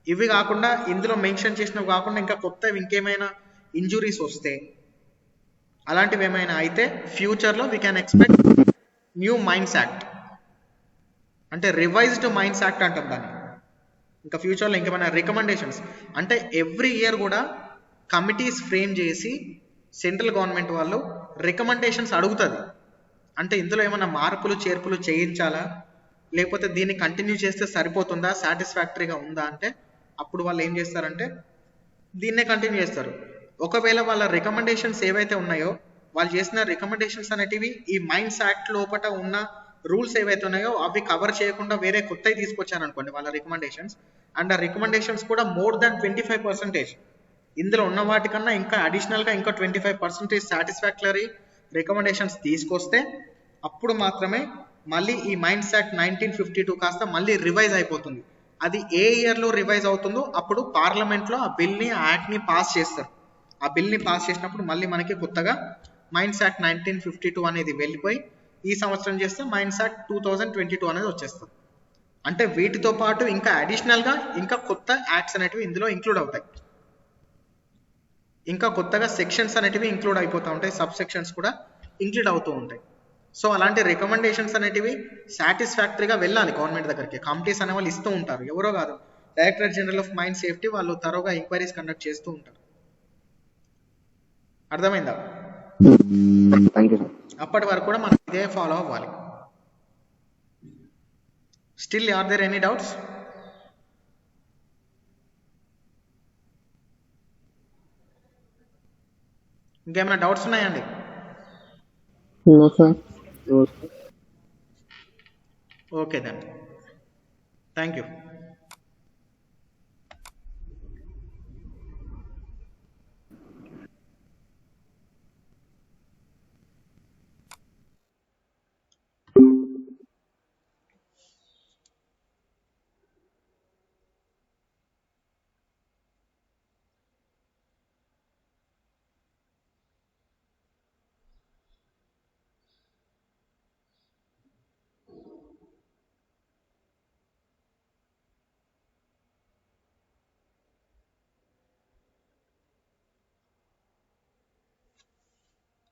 ఇవి కాకుండా ఇందులో మెన్షన్ చేసినవి కాకుండా ఇంకా కొత్తవి ఇంకేమైనా ఇంజురీస్ వస్తే, అలాంటివి ఏమైనా అయితే ఫ్యూచర్లో we can expect new mines act, అంటే రివైజ్డ్ మైన్స్ యాక్ట్ అంటాం దాన్ని. ఇంకా ఫ్యూచర్లో ఇంకేమైనా రికమెండేషన్స్, అంటే ఎవ్రీ ఇయర్ కూడా కమిటీస్ ఫ్రేమ్ చేసి సెంట్రల్ గవర్నమెంట్ వాళ్ళు రికమెండేషన్స్ అడుగుతుంది. అంటే ఇందులో ఏమైనా మార్పులు చేర్పులు చేయించాలా, లేకపోతే దీన్ని కంటిన్యూ చేస్తే సరిపోతుందా, సాటిస్ఫాక్టరీగా ఉందా అంటే అప్పుడు వాళ్ళు ఏం చేస్తారంటే దీన్నే కంటిన్యూ చేస్తారు. ఒకవేళ వాళ్ళ రికమెండేషన్స్ ఏవైతే ఉన్నాయో, వాళ్ళు చేసిన రికమెండేషన్స్ అనేటివి ఈ మైన్స్ యాక్ట్ లోపల ఉన్న రూల్స్ ఏవైతే ఉన్నాయో అవి కవర్ చేయకుండా వేరే కొత్తవి తీసుకొచ్చారనుకోండి వాళ్ళ రికమెండేషన్స్, అండ్ ఆ రికమెండేషన్స్ కూడా మోర్ దాన్ 25%, ఇందులో ఉన్న వాటికన్నా ఇంకా అడిషనల్గా ఇంకా 25% సాటిస్ఫాక్టరీ రికమెండేషన్స్ తీసుకొస్తే అప్పుడు మాత్రమే మళ్ళీ ఈ మైండ్స్ యాక్ట్ 1952 కాస్త మళ్ళీ రివైజ్ అయిపోతుంది. అది ఏ ఇయర్లో రివైజ్ అవుతుందో అప్పుడు పార్లమెంట్లో ఆ బిల్ని ఆ యాక్ట్ని పాస్ చేస్తారు. ఆ బిల్ని పాస్ చేసినప్పుడు మళ్ళీ మనకి కొత్తగా మైండ్స్ యాక్ట్ 1952 అనేది వెళ్ళిపోయి ఈ సంవత్సరం చేస్తే మైండ్స్ యాక్ట్ 2022 అనేది వచ్చేస్తుంది. అంటే వీటితో పాటు ఇంకా అడిషనల్గా ఇంకా కొత్త యాక్ట్స్ అనేటివి ఇందులో ఇంక్లూడ్ అవుతాయి. ఇంకా కొత్తగా సెక్షన్స్ అనేటివి ఇంక్లూడ్ అయిపోతూ ఉంటాయి, సబ్ సెక్షన్స్ కూడా ఇంక్లూడ్ అవుతూ ఉంటాయి. సో అలాంటి రికమెండేషన్స్ అనేటివి సాటిస్ఫాక్టరీగా వెళ్ళాలి గవర్నమెంట్ దగ్గరికి. కమిటీస్ అనే వాళ్ళు ఇస్తూ ఉంటారు, ఎవరో కాదు, director general of mine safety వాళ్ళు తరోగా ఎంక్వైరీస్ కండక్ట్ చేస్తూ ఉంటారు. అర్థమైందా? Thank you sir. అప్పటి వరకు కూడా మనం ఇదే ఫాలో అవ్వాలి. Still are there any doubts? ఇంకేమైనా డౌట్స్ ఉన్నాయండి? No, sir. Okay then, thank you.